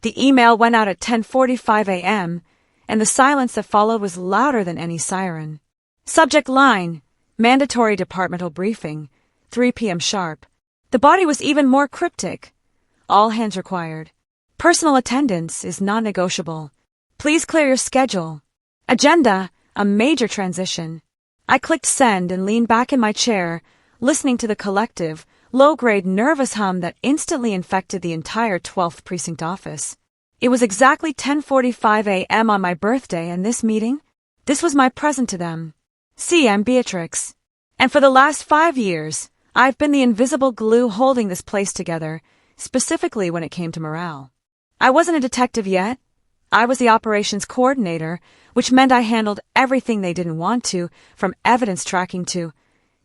The email went out at 10:45 a.m., and the silence that followed was louder than any siren. Subject line: mandatory departmental briefing, 3 p.m. sharp. The body was even more cryptic. All hands required. Personal attendance is non-negotiable. Please clear your schedule. Agenda: a major transition. I clicked send and leaned back in my chair, listening to the collective, low-grade nervous hum that instantly infected the entire 12th Precinct office. It was exactly 10:45 a.m. on my birthday, and this meeting? This was my present to them. See, I'm Beatrix. And for the last 5 years, I've been the invisible glue holding this place together, specifically when it came to morale. I wasn't a detective yet. I was the operations coordinator, which meant I handled everything they didn't want to, from evidence tracking to,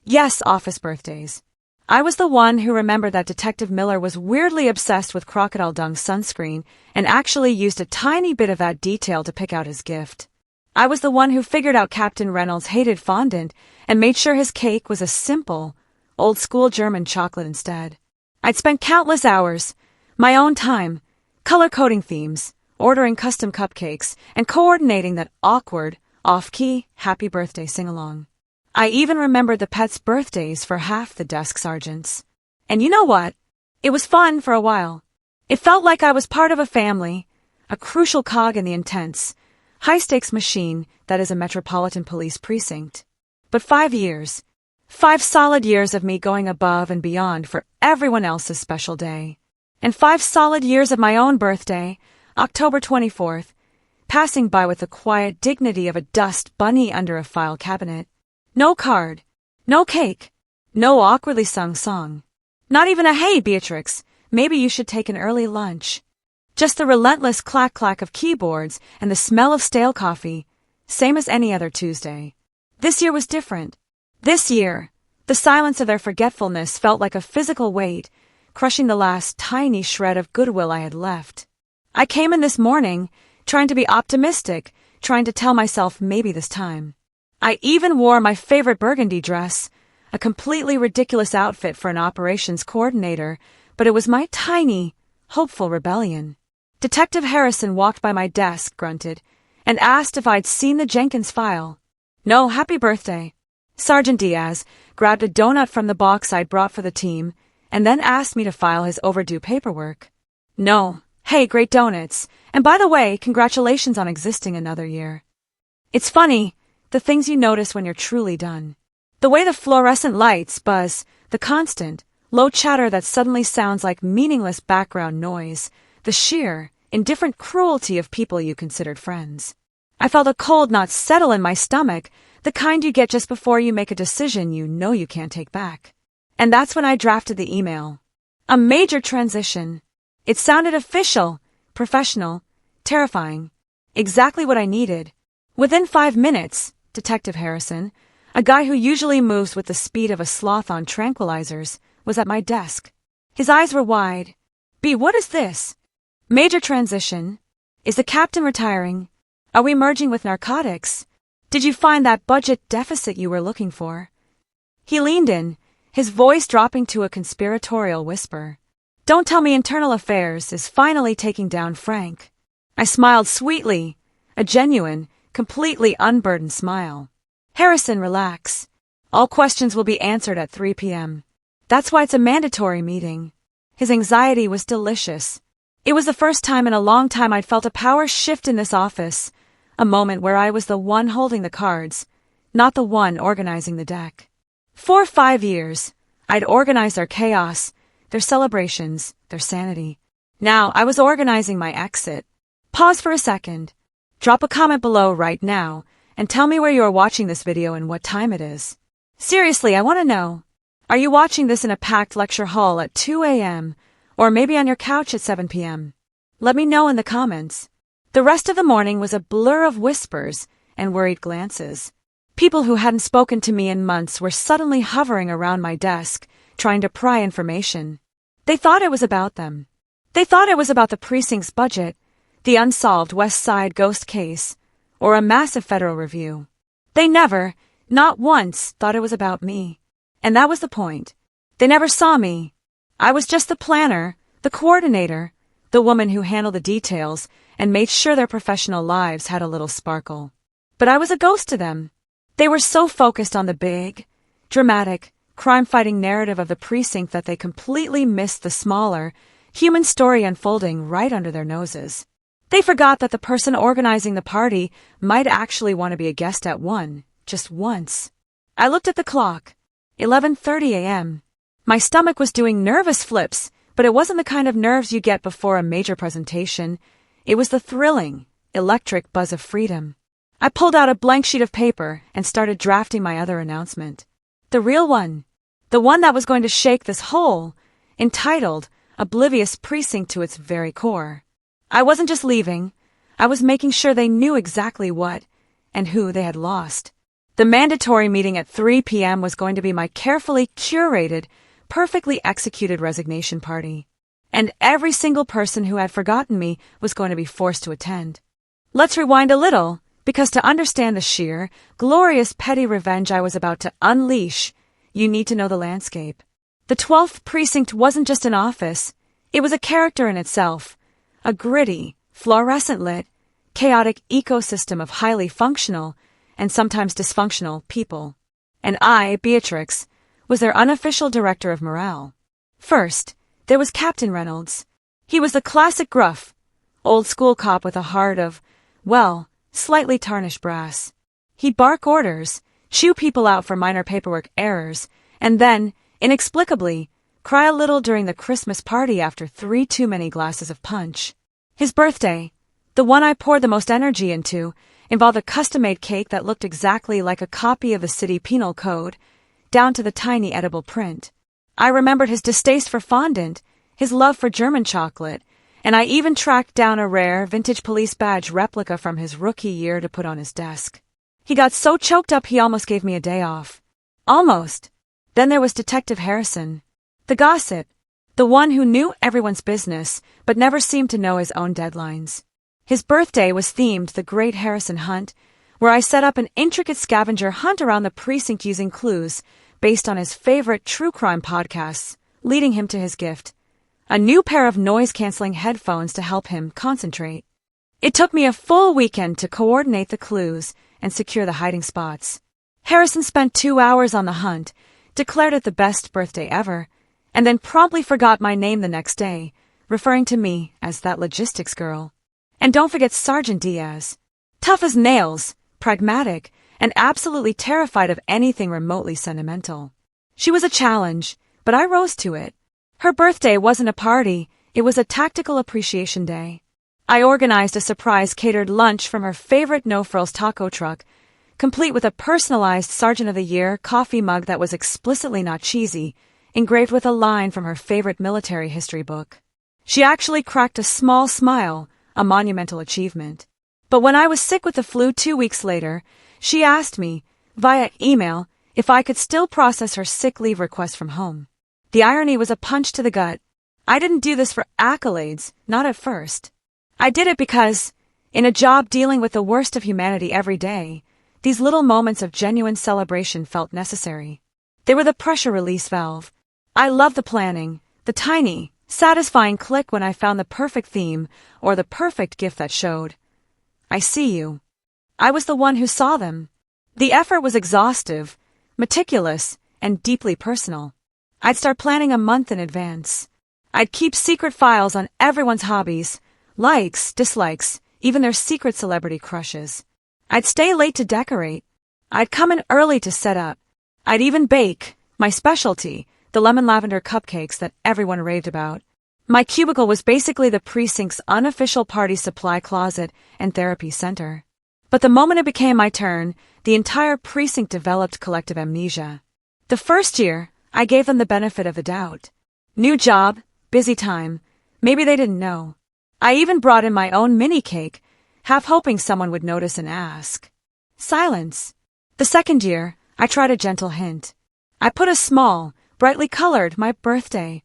yes, office birthdays. I was the one who remembered that Detective Miller was weirdly obsessed with crocodile dung sunscreen and actually used a tiny bit of that detail to pick out his gift. I was the one who figured out Captain Reynolds hated fondant and made sure his cake was a simple, old-school German chocolate instead. I'd spent countless hours, my own time, color-coding themes, ordering custom cupcakes, and coordinating that awkward, off-key, happy birthday sing-along. I even remembered the pets' birthdays for half the desk sergeants. And you know what? It was fun for a while. It felt like I was part of a family, a crucial cog in the intense, high-stakes machine that is a metropolitan police precinct. But 5 years, 5 solid years of me going above and beyond for everyone else's special day. And 5 solid years of my own birthday, October 24th, passing by with the quiet dignity of a dust bunny under a file cabinet. No card, no cake, no awkwardly sung song. Not even a "Hey, Beatrix, maybe you should take an early lunch." Just the relentless clack-clack of keyboards and the smell of stale coffee, same as any other Tuesday. This year was different. This year, the silence of their forgetfulness felt like a physical weight, crushing the last tiny shred of goodwill I had left. I came in this morning, trying to be optimistic, trying to tell myself maybe this time. I even wore my favorite burgundy dress, a completely ridiculous outfit for an operations coordinator, but it was my tiny, hopeful rebellion. Detective Harrison walked by my desk, grunted, and asked if I'd seen the Jenkins file. No, happy birthday. Sergeant Diaz grabbed a donut from the box I'd brought for the team, and then asked me to file his overdue paperwork. No. Hey, great donuts, and by the way, congratulations on existing another year. It's funny, the things you notice when you're truly done. The way the fluorescent lights buzz, the constant, low chatter that suddenly sounds like meaningless background noise, the sheer, indifferent cruelty of people you considered friends. I felt a cold knot settle in my stomach, the kind you get just before you make a decision you know you can't take back. And that's when I drafted the email. A major transition. It sounded official, professional, terrifying. Exactly what I needed. Within 5 minutes, Detective Harrison, a guy who usually moves with the speed of a sloth on tranquilizers, was at my desk. His eyes were wide. B, what is this? Major transition. Is the captain retiring? Are we merging with narcotics? Did you find that budget deficit you were looking for? He leaned in, his voice dropping to a conspiratorial whisper. Don't tell me internal affairs is finally taking down Frank. I smiled sweetly, a genuine, completely unburdened smile. Harrison, relax. All questions will be answered at 3 p.m. That's why it's a mandatory meeting. His anxiety was delicious. It was the first time in a long time I'd felt a power shift in this office, a moment where I was the one holding the cards, not the one organizing the deck. For 5 years, I'd organized their chaos, their celebrations, their sanity. Now I was organizing my exit. Pause for a second. Drop a comment below right now and tell me where you are watching this video and what time it is. Seriously, I want to know. Are you watching this in a packed lecture hall at 2 a.m. or maybe on your couch at 7 p.m.? Let me know in the comments. The rest of the morning was a blur of whispers and worried glances. People who hadn't spoken to me in months were suddenly hovering around my desk, trying to pry information. They thought it was about them. They thought it was about the precinct's budget, the unsolved West Side ghost case, or a massive federal review. They never, not once, thought it was about me. And that was the point. They never saw me. I was just the planner, the coordinator, the woman who handled the details and made sure their professional lives had a little sparkle. But I was a ghost to them. They were so focused on the big, dramatic, crime-fighting narrative of the precinct that they completely missed the smaller, human story unfolding right under their noses. They forgot that the person organizing the party might actually want to be a guest at one, just once. I looked at the clock. 11:30 a.m. My stomach was doing nervous flips, but it wasn't the kind of nerves you get before a major presentation. It was the thrilling, electric buzz of freedom. I pulled out a blank sheet of paper and started drafting my other announcement. The real one. The one that was going to shake this whole, entitled, oblivious precinct to its very core. I wasn't just leaving. I was making sure they knew exactly what and who they had lost. The mandatory meeting at 3 p.m. was going to be my carefully curated, perfectly executed resignation party. And every single person who had forgotten me was going to be forced to attend. Let's rewind a little, because to understand the sheer, glorious petty revenge I was about to unleash, you need to know the landscape. The 12th precinct wasn't just an office. It was a character in itself. A gritty, fluorescent-lit, chaotic ecosystem of highly functional and sometimes dysfunctional people. And I, Beatrix, was their unofficial director of morale. First, there was Captain Reynolds. He was the classic gruff, old-school cop with a heart of, well, slightly tarnished brass. He'd bark orders, chew people out for minor paperwork errors, and then, inexplicably, cry a little during the Christmas party after 3 too many glasses of punch. His birthday, the one I poured the most energy into, involved a custom-made cake that looked exactly like a copy of the city penal code, down to the tiny edible print. I remembered his distaste for fondant, his love for German chocolate, and I even tracked down a rare vintage police badge replica from his rookie year to put on his desk. He got so choked up he almost gave me a day off. Almost. Then there was Detective Harrison. The gossip. The one who knew everyone's business, but never seemed to know his own deadlines. His birthday was themed the Great Harrison Hunt, where I set up an intricate scavenger hunt around the precinct using clues based on his favorite true crime podcasts, leading him to his gift. A new pair of noise-canceling headphones to help him concentrate. It took me a full weekend to coordinate the clues and secure the hiding spots. Harrison spent 2 hours on the hunt, declared it the best birthday ever, and then promptly forgot my name the next day, referring to me as that logistics girl. And don't forget Sergeant Diaz. Tough as nails, pragmatic, and absolutely terrified of anything remotely sentimental. She was a challenge, but I rose to it. Her birthday wasn't a party, it was a tactical appreciation day. I organized a surprise catered lunch from her favorite no-frills taco truck, complete with a personalized Sergeant of the Year coffee mug that was explicitly not cheesy, engraved with a line from her favorite military history book. She actually cracked a small smile, a monumental achievement. But when I was sick with the flu 2 weeks later, she asked me, via email, if I could still process her sick leave request from home. The irony was a punch to the gut. I didn't do this for accolades, not at first. I did it because, in a job dealing with the worst of humanity every day, these little moments of genuine celebration felt necessary. They were the pressure release valve. I loved the planning, the tiny, satisfying click when I found the perfect theme or the perfect gift that showed. I see you. I was the one who saw them. The effort was exhaustive, meticulous, and deeply personal. I'd start planning a month in advance. I'd keep secret files on everyone's hobbies, likes, dislikes, even their secret celebrity crushes. I'd stay late to decorate. I'd come in early to set up. I'd even bake, my specialty, the lemon lavender cupcakes that everyone raved about. My cubicle was basically the precinct's unofficial party supply closet and therapy center. But the moment it became my turn, the entire precinct developed collective amnesia. The first year, I gave them the benefit of the doubt. New job, busy time, maybe they didn't know. I even brought in my own mini cake, half hoping someone would notice and ask. Silence. The second year, I tried a gentle hint. I put a small, brightly colored my birthday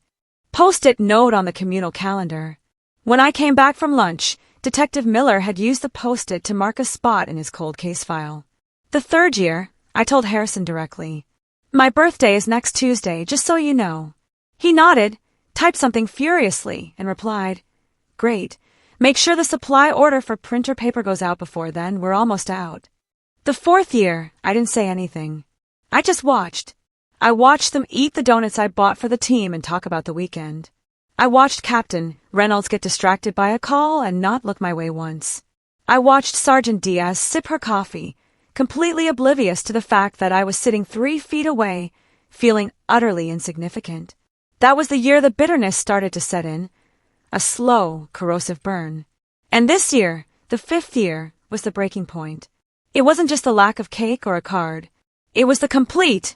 post-it note on the communal calendar. When I came back from lunch, Detective Miller had used the post-it to mark a spot in his cold case file. The third year, I told Harrison directly. My birthday is next Tuesday, just so you know. He nodded, typed something furiously, and replied, great. Make sure the supply order for printer paper goes out before then, we're almost out. The fourth year, I didn't say anything. I just watched. I watched them eat the donuts I bought for the team and talk about the weekend. I watched Captain Reynolds get distracted by a call and not look my way once. I watched Sergeant Diaz sip her coffee, completely oblivious to the fact that I was sitting 3 feet away, feeling utterly insignificant. That was the year the bitterness started to set in, a slow, corrosive burn. And this year, the 5th year, was the breaking point. It wasn't just the lack of cake or a card. It was the complete,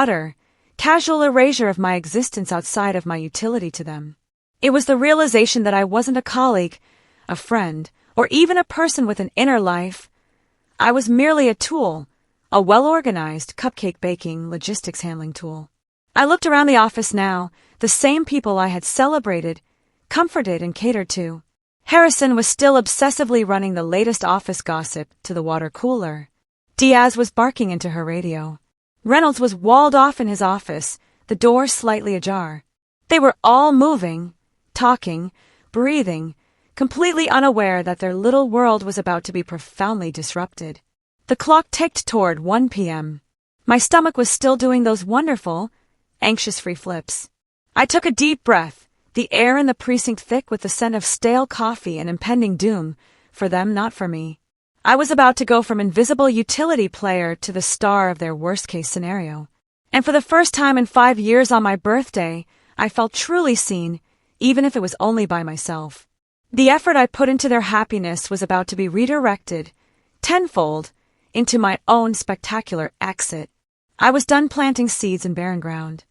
utter, casual erasure of my existence outside of my utility to them. It was the realization that I wasn't a colleague, a friend, or even a person with an inner life. I was merely a tool, a well-organized cupcake baking, logistics handling tool. I looked around the office now, the same people I had celebrated, comforted, and catered to. Harrison was still obsessively running the latest office gossip to the water cooler. Diaz was barking into her radio. Reynolds was walled off in his office, the door slightly ajar. They were all moving, talking, breathing, completely unaware that their little world was about to be profoundly disrupted. The clock ticked toward 1 p.m. My stomach was still doing those wonderful, anxious free flips. I took a deep breath, the air in the precinct thick with the scent of stale coffee and impending doom, for them, not for me. I was about to go from invisible utility player to the star of their worst-case scenario. And for the first time in 5 years on my birthday, I felt truly seen, even if it was only by myself. The effort I put into their happiness was about to be redirected, tenfold, into my own spectacular exit. I was done planting seeds in barren ground.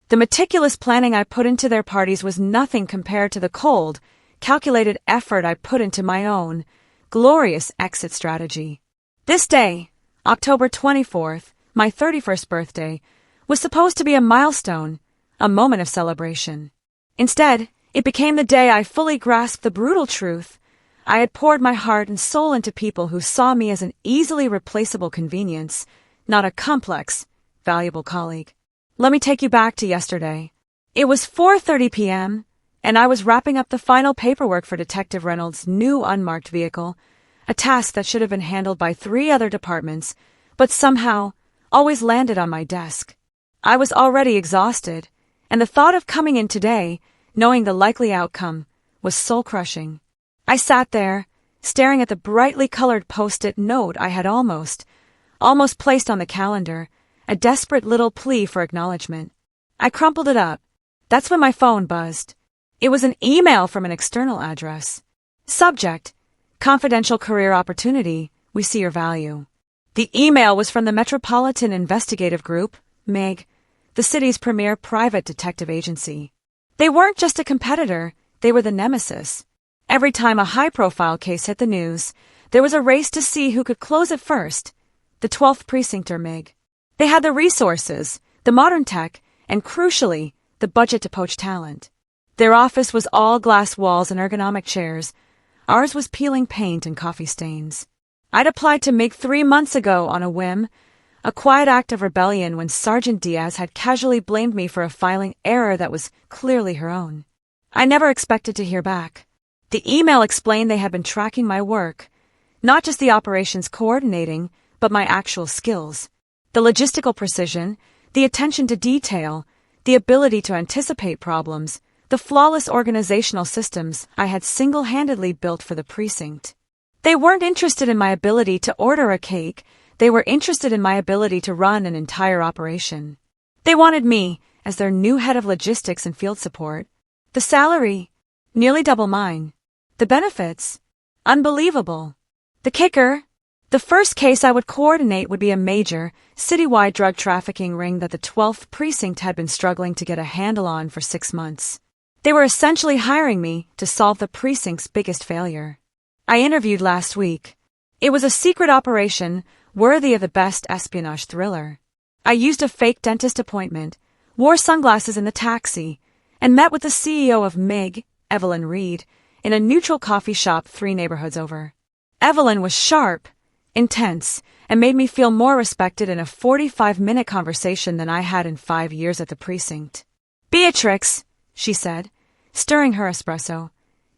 The meticulous planning I put into their parties was nothing compared to the cold, calculated effort I put into my own, glorious exit strategy. This day, October 24th, my 31st birthday, was supposed to be a milestone, a moment of celebration. Instead, it became the day I fully grasped the brutal truth. I had poured my heart and soul into people who saw me as an easily replaceable convenience, not a complex, valuable colleague. Let me take you back to yesterday. It was 4:30 p.m., and I was wrapping up the final paperwork for Detective Reynolds' new unmarked vehicle, a task that should have been handled by 3 other departments, but somehow always landed on my desk. I was already exhausted, and the thought of coming in today, knowing the likely outcome, was soul-crushing. I sat there, staring at the brightly colored post-it note I had almost placed on the calendar, a desperate little plea for acknowledgement. I crumpled it up. That's when my phone buzzed. It was an email from an external address. Subject: Confidential Career Opportunity. We see your value. The email was from the Metropolitan Investigative Group, MEG, the city's premier private detective agency. They weren't just a competitor, they were the nemesis. Every time a high-profile case hit the news, there was a race to see who could close it first. The 12th Precinct or MEG. They had the resources, the modern tech, and crucially, the budget to poach talent. Their office was all glass walls and ergonomic chairs. Ours was peeling paint and coffee stains. I'd applied to MEG 3 months ago on a whim, a quiet act of rebellion when Sergeant Diaz had casually blamed me for a filing error that was clearly her own. I never expected to hear back. The email explained they had been tracking my work, not just the operations coordinating, but my actual skills. The logistical precision, the attention to detail, the ability to anticipate problems, the flawless organizational systems I had single-handedly built for the precinct. They weren't interested in my ability to order a cake, they were interested in my ability to run an entire operation. They wanted me as their new head of logistics and field support. The salary, nearly double mine. The benefits, unbelievable. The kicker, the first case I would coordinate would be a major, citywide drug trafficking ring that the 12th Precinct had been struggling to get a handle on for 6 months. They were essentially hiring me to solve the precinct's biggest failure. I interviewed last week. It was a secret operation worthy of the best espionage thriller. I used a fake dentist appointment, wore sunglasses in the taxi, and met with the CEO of MEG, Evelyn Reed, in a neutral coffee shop 3 neighborhoods over. Evelyn was sharp, intense, and made me feel more respected in a 45-minute conversation than I had in 5 years at the precinct. "Beatrix," she said, stirring her espresso,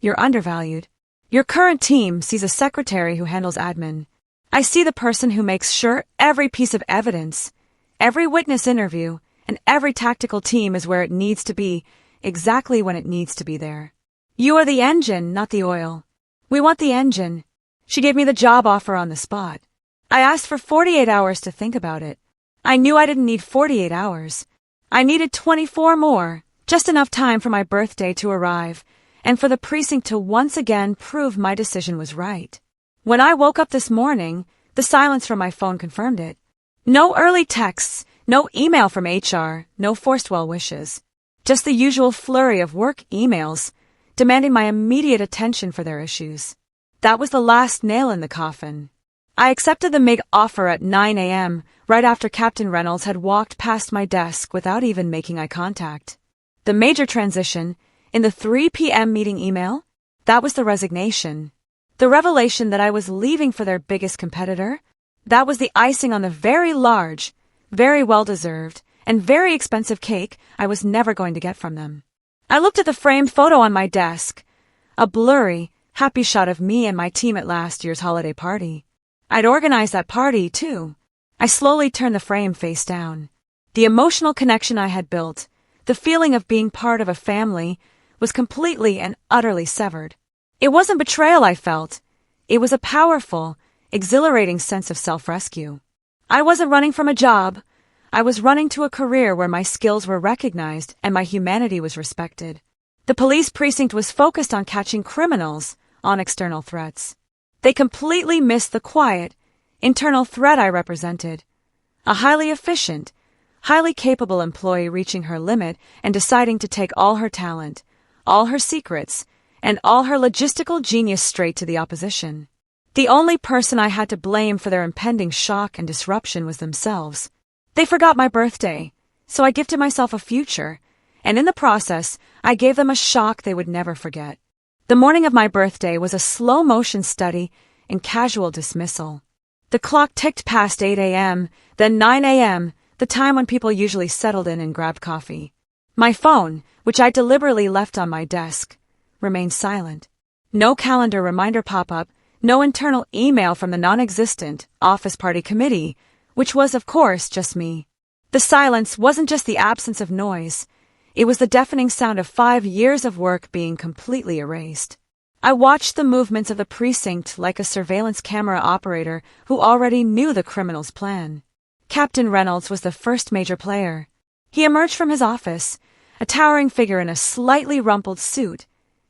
You're undervalued. Your current team sees a secretary who handles admin. I see the person who makes sure every piece of evidence, every witness interview, and every tactical team is where it needs to be, exactly when it needs to be there. You are the engine, not the oil. We want the engine. She gave me the job offer on the spot. I asked for 48 hours to think about it. I knew I didn't need 48 hours. I needed 24 more, just enough time for my birthday to arrive, and for the precinct to once again prove my decision was right. When I woke up this morning, the silence from my phone confirmed it. No early texts, no email from HR, no forced well wishes. Just the usual flurry of work emails, demanding my immediate attention for their issues. That was the last nail in the coffin. I accepted the MIG offer at 9 a.m., right after Captain Reynolds had walked past my desk without even making eye contact. The major transition, in the 3 p.m. meeting email, that was the resignation. The revelation that I was leaving for their biggest competitor, that was the icing on the very large, very well-deserved, and very expensive cake I was never going to get from them. I looked at the framed photo on my desk, a blurry, happy shot of me and my team at last year's holiday party. I'd organized that party, too. I slowly turned the frame face down. The emotional connection I had built, the feeling of being part of a family, was completely and utterly severed. It wasn't betrayal I felt. It was a powerful, exhilarating sense of self-rescue. I wasn't running from a job. I was running to a career where my skills were recognized and my humanity was respected. The police precinct was focused on catching criminals, on external threats. They completely missed the quiet, internal threat I represented. A highly efficient, highly capable employee reaching her limit and deciding to take all her talent, all her secrets, and all her logistical genius straight to the opposition. The only person I had to blame for their impending shock and disruption was themselves. They forgot my birthday, so I gifted myself a future, and in the process, I gave them a shock they would never forget. The morning of my birthday was a slow-motion study in casual dismissal. The clock ticked past 8 a.m., then 9 a.m., the time when people usually settled in and grabbed coffee. My phone, which I deliberately left on my desk, remained silent. No calendar reminder pop-up, no internal email from the non-existent office party committee, which was, of course, just me. The silence wasn't just the absence of noise. It was the deafening sound of 5 years of work being completely erased. I watched the movements of the precinct like a surveillance camera operator who already knew the criminal's plan. Captain Reynolds was the first major player. He emerged from his office, a towering figure in a slightly rumpled suit,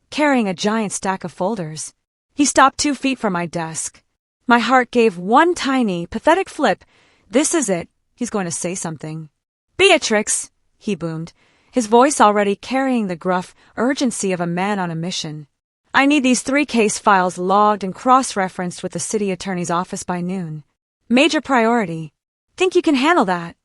carrying a giant stack of folders. He stopped 2 feet from my desk. My heart gave one tiny, pathetic flip. This is it. He's going to say something. "Beatrix," he boomed, his voice already carrying the gruff urgency of a man on a mission. "I need these 3 case files logged and cross-referenced with the city attorney's office by noon. Major priority. Think you can handle that?"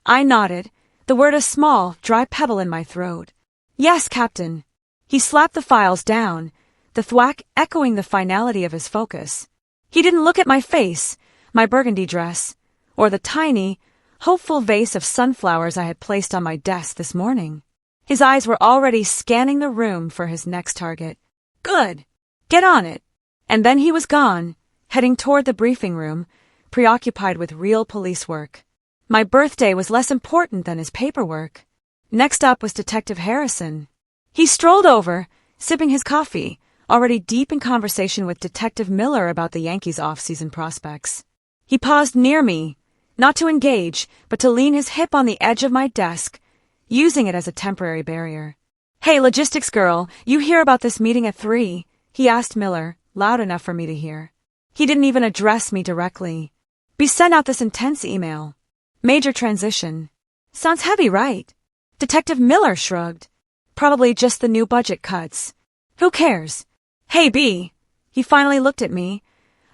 I nodded, the word a small, dry pebble in my throat. "Yes, Captain." He slapped the files down, the thwack echoing the finality of his focus. He didn't look at my face, my burgundy dress, or the tiny, hopeful vase of sunflowers I had placed on my desk this morning. His eyes were already scanning the room for his next target. "Good. Get on it." And then he was gone, heading toward the briefing room, preoccupied with real police work. My birthday was less important than his paperwork. Next up was Detective Harrison. He strolled over, sipping his coffee, already deep in conversation with Detective Miller about the Yankees' off-season prospects. He paused near me, not to engage, but to lean his hip on the edge of my desk, using it as a temporary barrier. "Hey, logistics girl, you hear about this meeting at 3? He asked Miller, loud enough for me to hear. He didn't even address me directly. "Be sent out this intense email. Major transition." Sounds heavy, right? Detective Miller shrugged. "Probably just the new budget cuts. Who cares? Hey, B." He finally looked at me,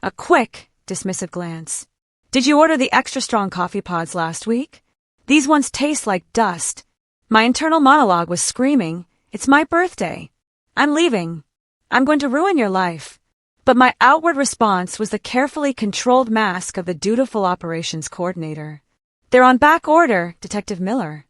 a quick, dismissive glance. "Did you order the extra strong coffee pods last week? These ones taste like dust." My internal monologue was screaming, "It's my birthday. I'm leaving. I'm going to ruin your life." But my outward response was the carefully controlled mask of the dutiful operations coordinator. "They're on back order, Detective Miller."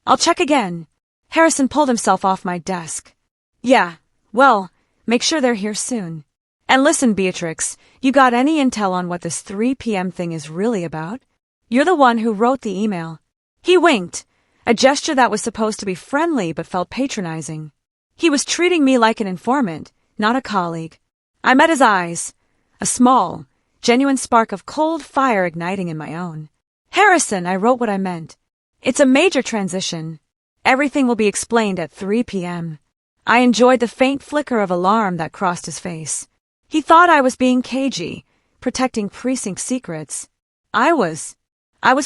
"I'll check again." Harrison pulled himself off my desk. "Yeah, well, Make sure they're here soon. And listen, Beatrix, you got any intel on what this 3 p.m. thing is really about? You're the one who wrote the email. He winked, a gesture that was supposed to be friendly but felt patronizing. He was treating me like an informant, not a colleague. I met his eyes, a small, genuine spark of cold fire igniting in my own. Harrison, I wrote what I meant. It's a major transition. Everything will be explained at 3 p.m. I enjoyed the faint flicker of alarm that crossed his face. He thought I was being cagey, protecting precinct secrets. I was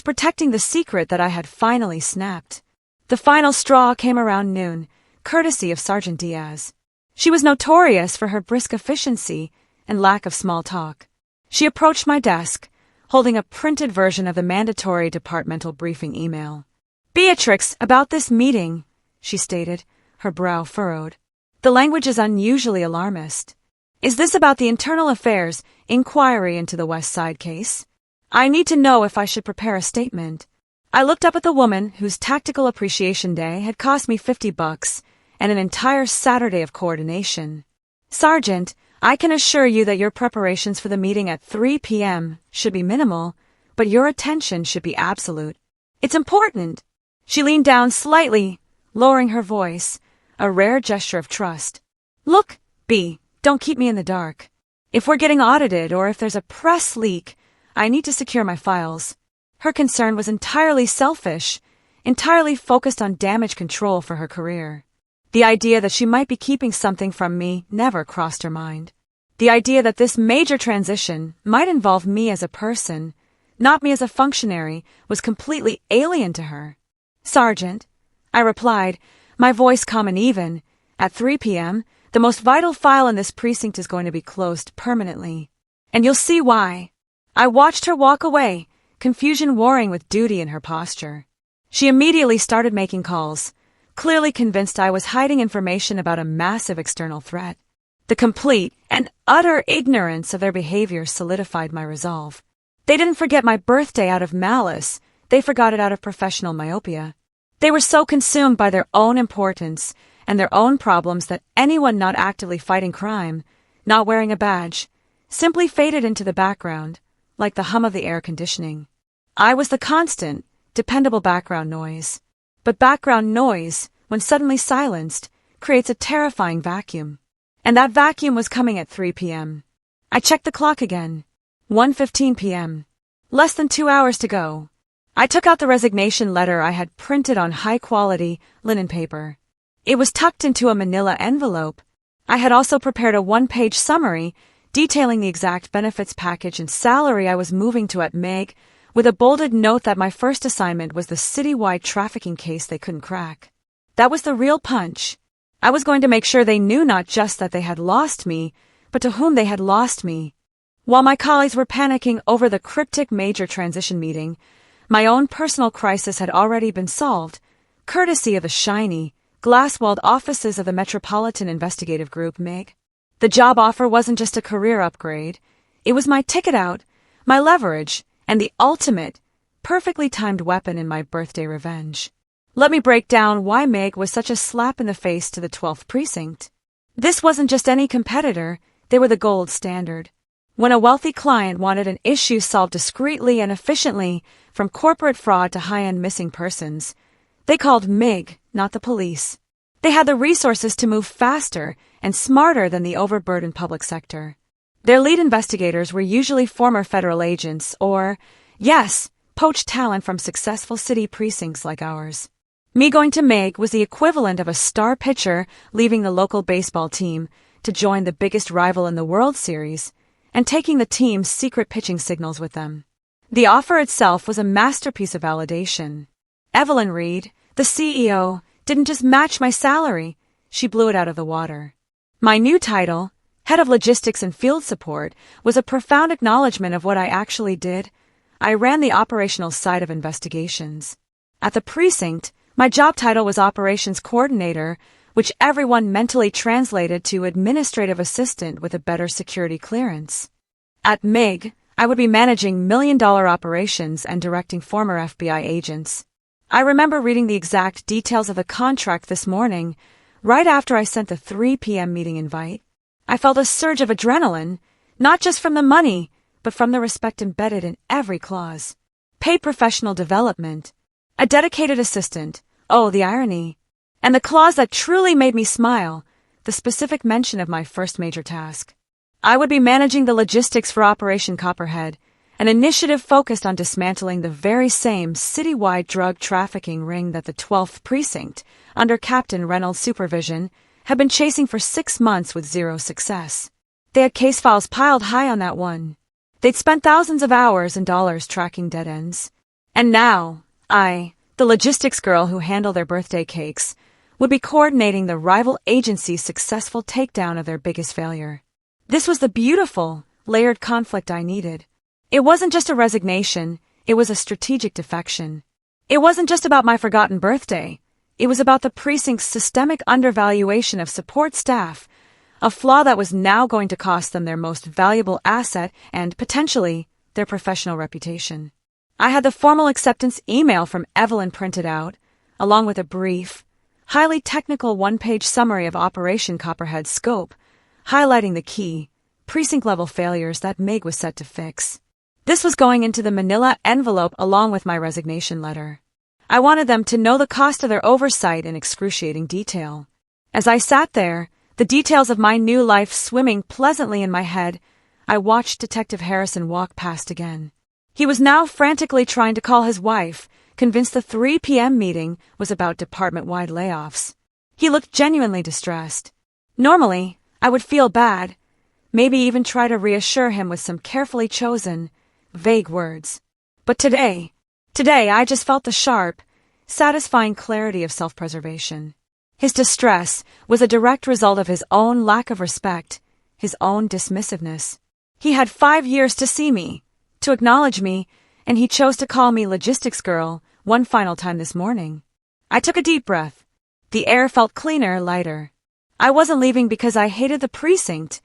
protecting the secret that I had finally snapped. The final straw came around noon, courtesy of Sergeant Diaz. She was notorious for her brisk efficiency and lack of small talk. She approached my desk, holding a printed version of the mandatory departmental briefing email. Beatrix, about this meeting, she stated, her brow furrowed. The language is unusually alarmist. Is this about the internal affairs inquiry into the West Side case? I need to know if I should prepare a statement. I looked up at the woman whose tactical appreciation day had cost me $50 and an entire Saturday of coordination. Sergeant, I can assure you that your preparations for the meeting at 3 p.m. should be minimal, but your attention should be absolute. It's important. She leaned down slightly, lowering her voice, a rare gesture of trust. Look, B, don't keep me in the dark. If we're getting audited or if there's a press leak, I need to secure my files. Her concern was entirely selfish, entirely focused on damage control for her career. The idea that she might be keeping something from me never crossed her mind. The idea that this major transition might involve me as a person, not me as a functionary, was completely alien to her. Sergeant, I replied, my voice calm and even, at 3 p.m., the most vital file in this precinct is going to be closed permanently. And you'll see why. I watched her walk away, confusion warring with duty in her posture. She immediately started making calls, clearly convinced I was hiding information about a massive external threat. The complete and utter ignorance of their behavior solidified my resolve. They didn't forget my birthday out of malice, they forgot it out of professional myopia. They were so consumed by their own importance and their own problems that anyone not actively fighting crime, not wearing a badge, simply faded into the background, like the hum of the air conditioning. I was the constant, dependable background noise. But background noise, when suddenly silenced, creates a terrifying vacuum. And that vacuum was coming at 3 p.m. I checked the clock again. 1:15 p.m. Less than 2 hours to go. I took out the resignation letter I had printed on high-quality linen paper. It was tucked into a manila envelope. I had also prepared a one-page summary detailing the exact benefits package and salary I was moving to at MEG, with a bolded note that my first assignment was the citywide trafficking case they couldn't crack. That was the real punch. I was going to make sure they knew not just that they had lost me, but to whom they had lost me. While my colleagues were panicking over the cryptic major transition meeting, my own personal crisis had already been solved, courtesy of the shiny, glass-walled offices of the Metropolitan Investigative Group, MEG. The job offer wasn't just a career upgrade. It was my ticket out, my leverage, and the ultimate, perfectly timed weapon in my birthday revenge. Let me break down why MEG was such a slap in the face to the 12th precinct. This wasn't just any competitor, they were the gold standard. When a wealthy client wanted an issue solved discreetly and efficiently, from corporate fraud to high-end missing persons, they called MEG, not the police. They had the resources to move faster and smarter than the overburdened public sector. Their lead investigators were usually former federal agents or, yes, poached talent from successful city precincts like ours. Me going to MEG was the equivalent of a star pitcher leaving the local baseball team to join the biggest rival in the World Series and taking the team's secret pitching signals with them. The offer itself was a masterpiece of validation. Evelyn Reed, the CEO, didn't just match my salary, she blew it out of the water. My new title, Head of Logistics and Field Support, was a profound acknowledgement of what I actually did. I ran the operational side of investigations. At the precinct, my job title was Operations Coordinator, which everyone mentally translated to Administrative Assistant with a better security clearance. At MEG, I would be managing million-dollar operations and directing former FBI agents. I remember reading the exact details of the contract this morning, right after I sent the 3 p.m. meeting invite. I felt a surge of adrenaline, not just from the money, but from the respect embedded in every clause. Paid professional development. A dedicated assistant. Oh, the irony. And the clause that truly made me smile, the specific mention of my first major task. I would be managing the logistics for Operation Copperhead, an initiative focused on dismantling the very same citywide drug trafficking ring that the 12th Precinct, under Captain Reynolds' supervision, had been chasing for 6 months with zero success. They had case files piled high on that one. They'd spent thousands of hours and dollars tracking dead ends. And now, I, the logistics girl who handled their birthday cakes, would be coordinating the rival agency's successful takedown of their biggest failure. This was the beautiful, layered conflict I needed. It wasn't just a resignation, it was a strategic defection. It wasn't just about my forgotten birthday, it was about the precinct's systemic undervaluation of support staff, a flaw that was now going to cost them their most valuable asset and, potentially, their professional reputation. I had the formal acceptance email from Evelyn printed out, along with a brief, highly technical one-page summary of Operation Copperhead's scope, highlighting the key, precinct-level failures that Meg was set to fix. This was going into the manila envelope along with my resignation letter. I wanted them to know the cost of their oversight in excruciating detail. As I sat there, the details of my new life swimming pleasantly in my head, I watched Detective Harrison walk past again. He was now frantically trying to call his wife, convinced the 3 p.m. meeting was about department-wide layoffs. He looked genuinely distressed. Normally, I would feel bad, maybe even try to reassure him with some carefully chosen, vague words. But today I just felt the sharp, satisfying clarity of self-preservation. His distress was a direct result of his own lack of respect, his own dismissiveness. He had 5 years to see me, to acknowledge me, and he chose to call me logistics girl one final time this morning. I took a deep breath. The air felt cleaner, lighter. I wasn't leaving because I hated the precinct.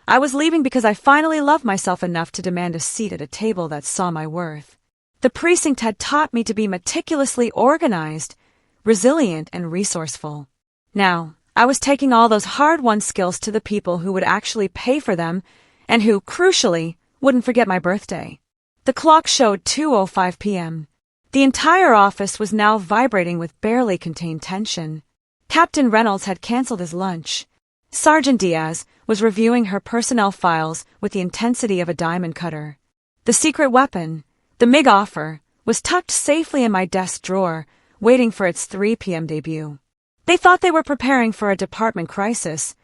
I was leaving because I finally loved myself enough to demand a seat at a table that saw my worth. The precinct had taught me to be meticulously organized, resilient, and resourceful. Now, I was taking all those hard-won skills to the people who would actually pay for them and who, crucially, wouldn't forget my birthday. The clock showed 2:05 p.m. The entire office was now vibrating with barely contained tension. Captain Reynolds had canceled his lunch. Sergeant Diaz was reviewing her personnel files with the intensity of a diamond cutter. The secret weapon, the MiG offer, was tucked safely in my desk drawer, waiting for its 3 p.m. debut. They thought they were preparing for a department crisis.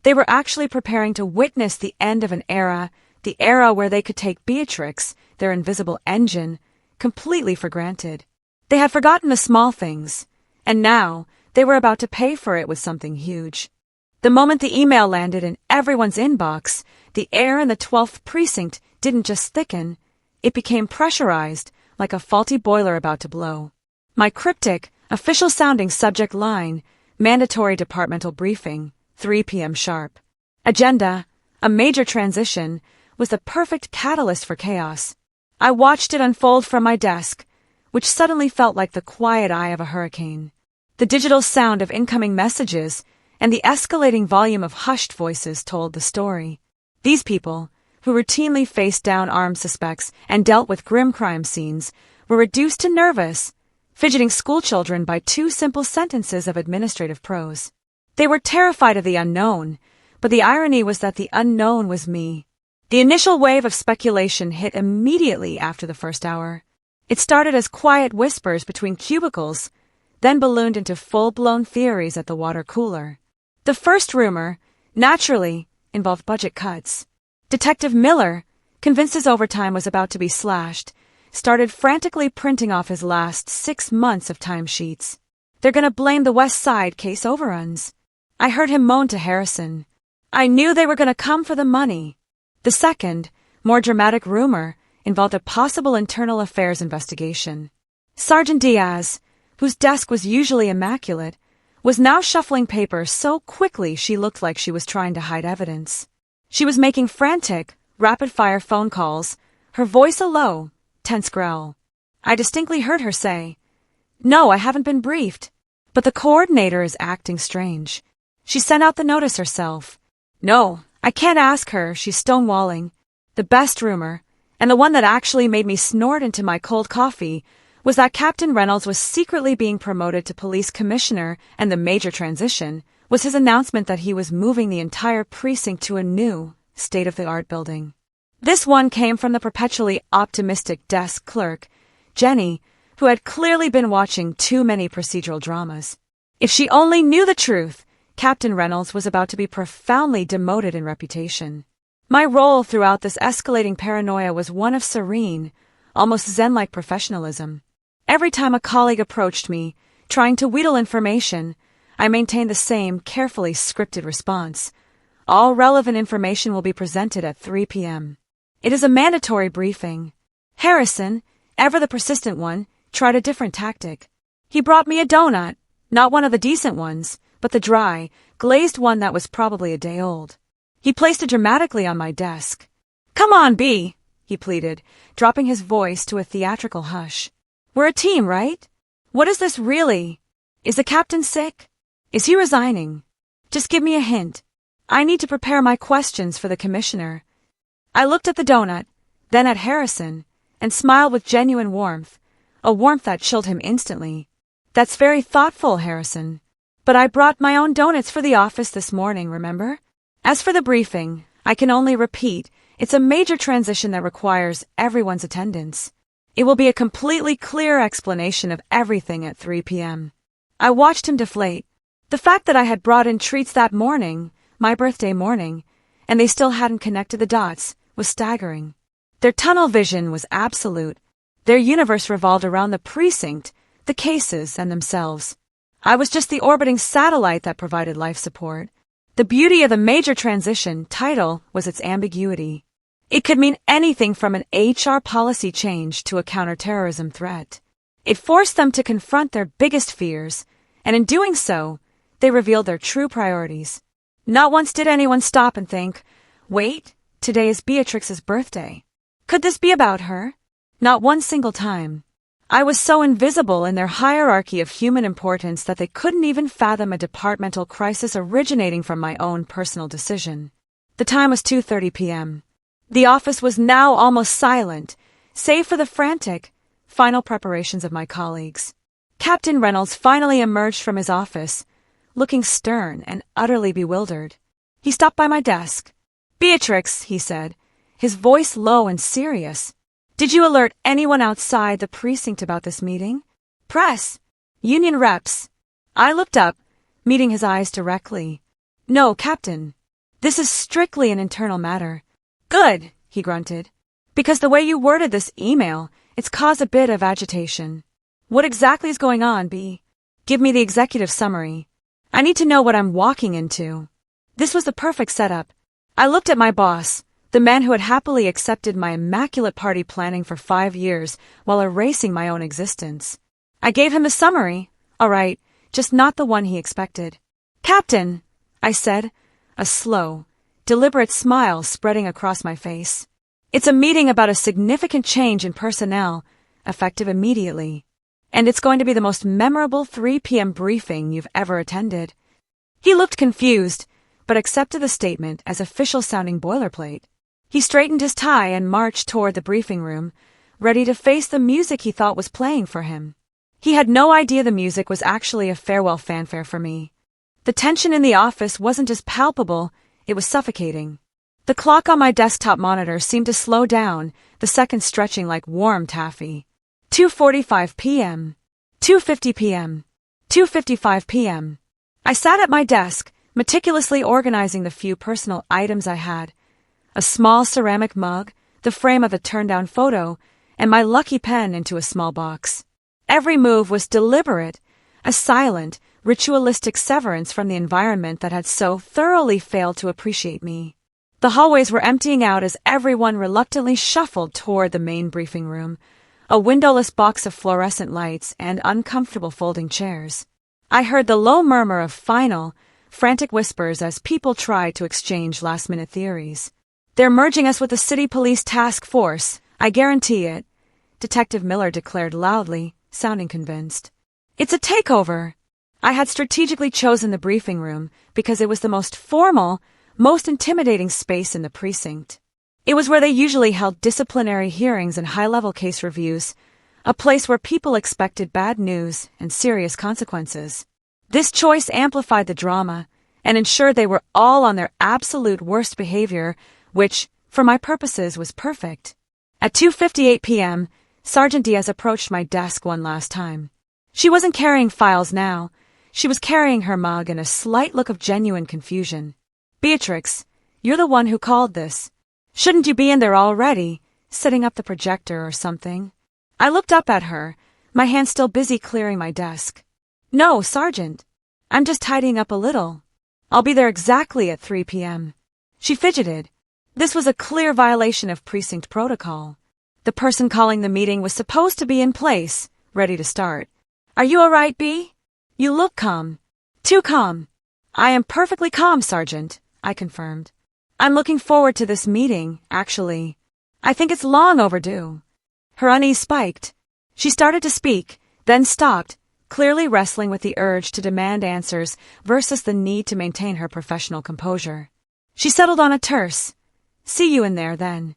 They were actually preparing to witness the end of an era, the era where they could take Beatrix, their invisible engine, completely for granted. They had forgotten the small things, and now they were about to pay for it with something huge. The moment the email landed in everyone's inbox, the air in the 12th Precinct didn't just thicken, it became pressurized, like a faulty boiler about to blow. My cryptic, official-sounding subject line, mandatory departmental briefing, 3 p.m. sharp. Agenda, a major transition, was the perfect catalyst for chaos. I watched it unfold from my desk, which suddenly felt like the quiet eye of a hurricane. The digital sound of incoming messages and the escalating volume of hushed voices told the story. These people, who routinely faced down armed suspects and dealt with grim crime scenes, were reduced to nervous, fidgeting schoolchildren by 2 simple sentences of administrative prose. They were terrified of the unknown, but the irony was that the unknown was me. The initial wave of speculation hit immediately after the first hour. It started as quiet whispers between cubicles, then ballooned into full-blown theories at the water cooler. The first rumor, naturally, involved budget cuts. Detective Miller, convinced his overtime was about to be slashed, started frantically printing off his last 6 months of timesheets. They're gonna blame the West Side case overruns. I heard him moan to Harrison. I knew they were gonna come for the money. The second, more dramatic rumor involved a possible internal affairs investigation. Sergeant Diaz, whose desk was usually immaculate, was now shuffling papers so quickly she looked like she was trying to hide evidence. She was making frantic, rapid-fire phone calls, her voice a low, tense growl. I distinctly heard her say, "No, I haven't been briefed, but the coordinator is acting strange. She sent out the notice herself. No, I can't ask her, she's stonewalling. The best rumor, and the one that actually made me snort into my cold coffee, was that Captain Reynolds was secretly being promoted to police commissioner, and the major transition was his announcement that he was moving the entire precinct to a new, state-of-the-art building. This one came from the perpetually optimistic desk clerk, Jenny, who had clearly been watching too many procedural dramas. If she only knew the truth, Captain Reynolds was about to be profoundly demoted in reputation. My role throughout this escalating paranoia was one of serene, almost zen-like professionalism. Every time a colleague approached me, trying to wheedle information, I maintained the same carefully scripted response. All relevant information will be presented at 3 p.m. It is a mandatory briefing. Harrison, ever the persistent one, tried a different tactic. He brought me a donut, not one of the decent ones, but the dry, glazed one that was probably a day old. He placed it dramatically on my desk. "Come on, B," he pleaded, dropping his voice to a theatrical hush. "We're a team, right? What is this really? Is the captain sick? Is he resigning? Just give me a hint. I need to prepare my questions for the commissioner." I looked at the donut, then at Harrison, and smiled with genuine warmth, a warmth that chilled him instantly. "That's very thoughtful, Harrison. But I brought my own donuts for the office this morning, remember? As for the briefing, I can only repeat, it's a major transition that requires everyone's attendance. It will be a completely clear explanation of everything at 3 p.m. I watched him deflate. The fact that I had brought in treats that morning, my birthday morning, and they still hadn't connected the dots, was staggering. Their tunnel vision was absolute. Their universe revolved around the precinct, the cases, and themselves. I was just the orbiting satellite that provided life support. The beauty of the major transition title was its ambiguity. It could mean anything from an HR policy change to a counterterrorism threat. It forced them to confront their biggest fears, and in doing so, they revealed their true priorities. Not once did anyone stop and think, wait, today is Beatrix's birthday. Could this be about her? Not one single time. I was so invisible in their hierarchy of human importance that they couldn't even fathom a departmental crisis originating from my own personal decision. The time was 2:30 p.m. The office was now almost silent, save for the frantic, final preparations of my colleagues. Captain Reynolds finally emerged from his office, looking stern and utterly bewildered. He stopped by my desk. "Beatrix," he said, his voice low and serious. "Did you alert anyone outside the precinct about this meeting? Press? Union reps?" I looked up, meeting his eyes directly. "No, Captain. This is strictly an internal matter." "Good," he grunted. "Because the way you worded this email, it's caused a bit of agitation. What exactly is going on, B? Give me the executive summary. I need to know what I'm walking into." This was the perfect setup. I looked at my boss, the man who had happily accepted my immaculate party planning for 5 years while erasing my own existence. I gave him the summary, all right, just not the one he expected. "Captain," I said, a slow, deliberate smile spreading across my face. "It's a meeting about a significant change in personnel, effective immediately. And it's going to be the most memorable 3 p.m. briefing you've ever attended." He looked confused, but accepted the statement as official-sounding boilerplate. He straightened his tie and marched toward the briefing room, ready to face the music he thought was playing for him. He had no idea the music was actually a farewell fanfare for me. The tension in the office wasn't just palpable, it was suffocating. The clock on my desktop monitor seemed to slow down, the seconds stretching like warm taffy. 2:45 p.m. 2:50 p.m. 2:55 p.m. I sat at my desk, meticulously organizing the few personal items I had. A small ceramic mug, the frame of a turned-down photo, and my lucky pen into a small box. Every move was deliberate, a silent, ritualistic severance from the environment that had so thoroughly failed to appreciate me. The hallways were emptying out as everyone reluctantly shuffled toward the main briefing room, a windowless box of fluorescent lights and uncomfortable folding chairs. I heard the low murmur of final, frantic whispers as people tried to exchange last-minute theories. "They're merging us with the city police task force, I guarantee it," Detective Miller declared loudly, sounding convinced. "It's a takeover." I had strategically chosen the briefing room because it was the most formal, most intimidating space in the precinct. It was where they usually held disciplinary hearings and high-level case reviews, a place where people expected bad news and serious consequences. This choice amplified the drama and ensured they were all on their absolute worst behavior, which, for my purposes, was perfect. At 2:58 p.m., Sergeant Diaz approached my desk one last time. She wasn't carrying files now. She was carrying her mug and a slight look of genuine confusion. "Beatrix, you're the one who called this. Shouldn't you be in there already, setting up the projector or something?" I looked up at her, my hand still busy clearing my desk. "No, Sergeant. I'm just tidying up a little. I'll be there exactly at 3 p.m. She fidgeted. This was a clear violation of precinct protocol. The person calling the meeting was supposed to be in place, ready to start. "Are you all right, B? You look calm." "Too calm." "I am perfectly calm, Sergeant," I confirmed. "I'm looking forward to this meeting, actually. I think it's long overdue." Her unease spiked. She started to speak, then stopped, clearly wrestling with the urge to demand answers versus the need to maintain her professional composure. She settled on a terse, "See you in there, then,"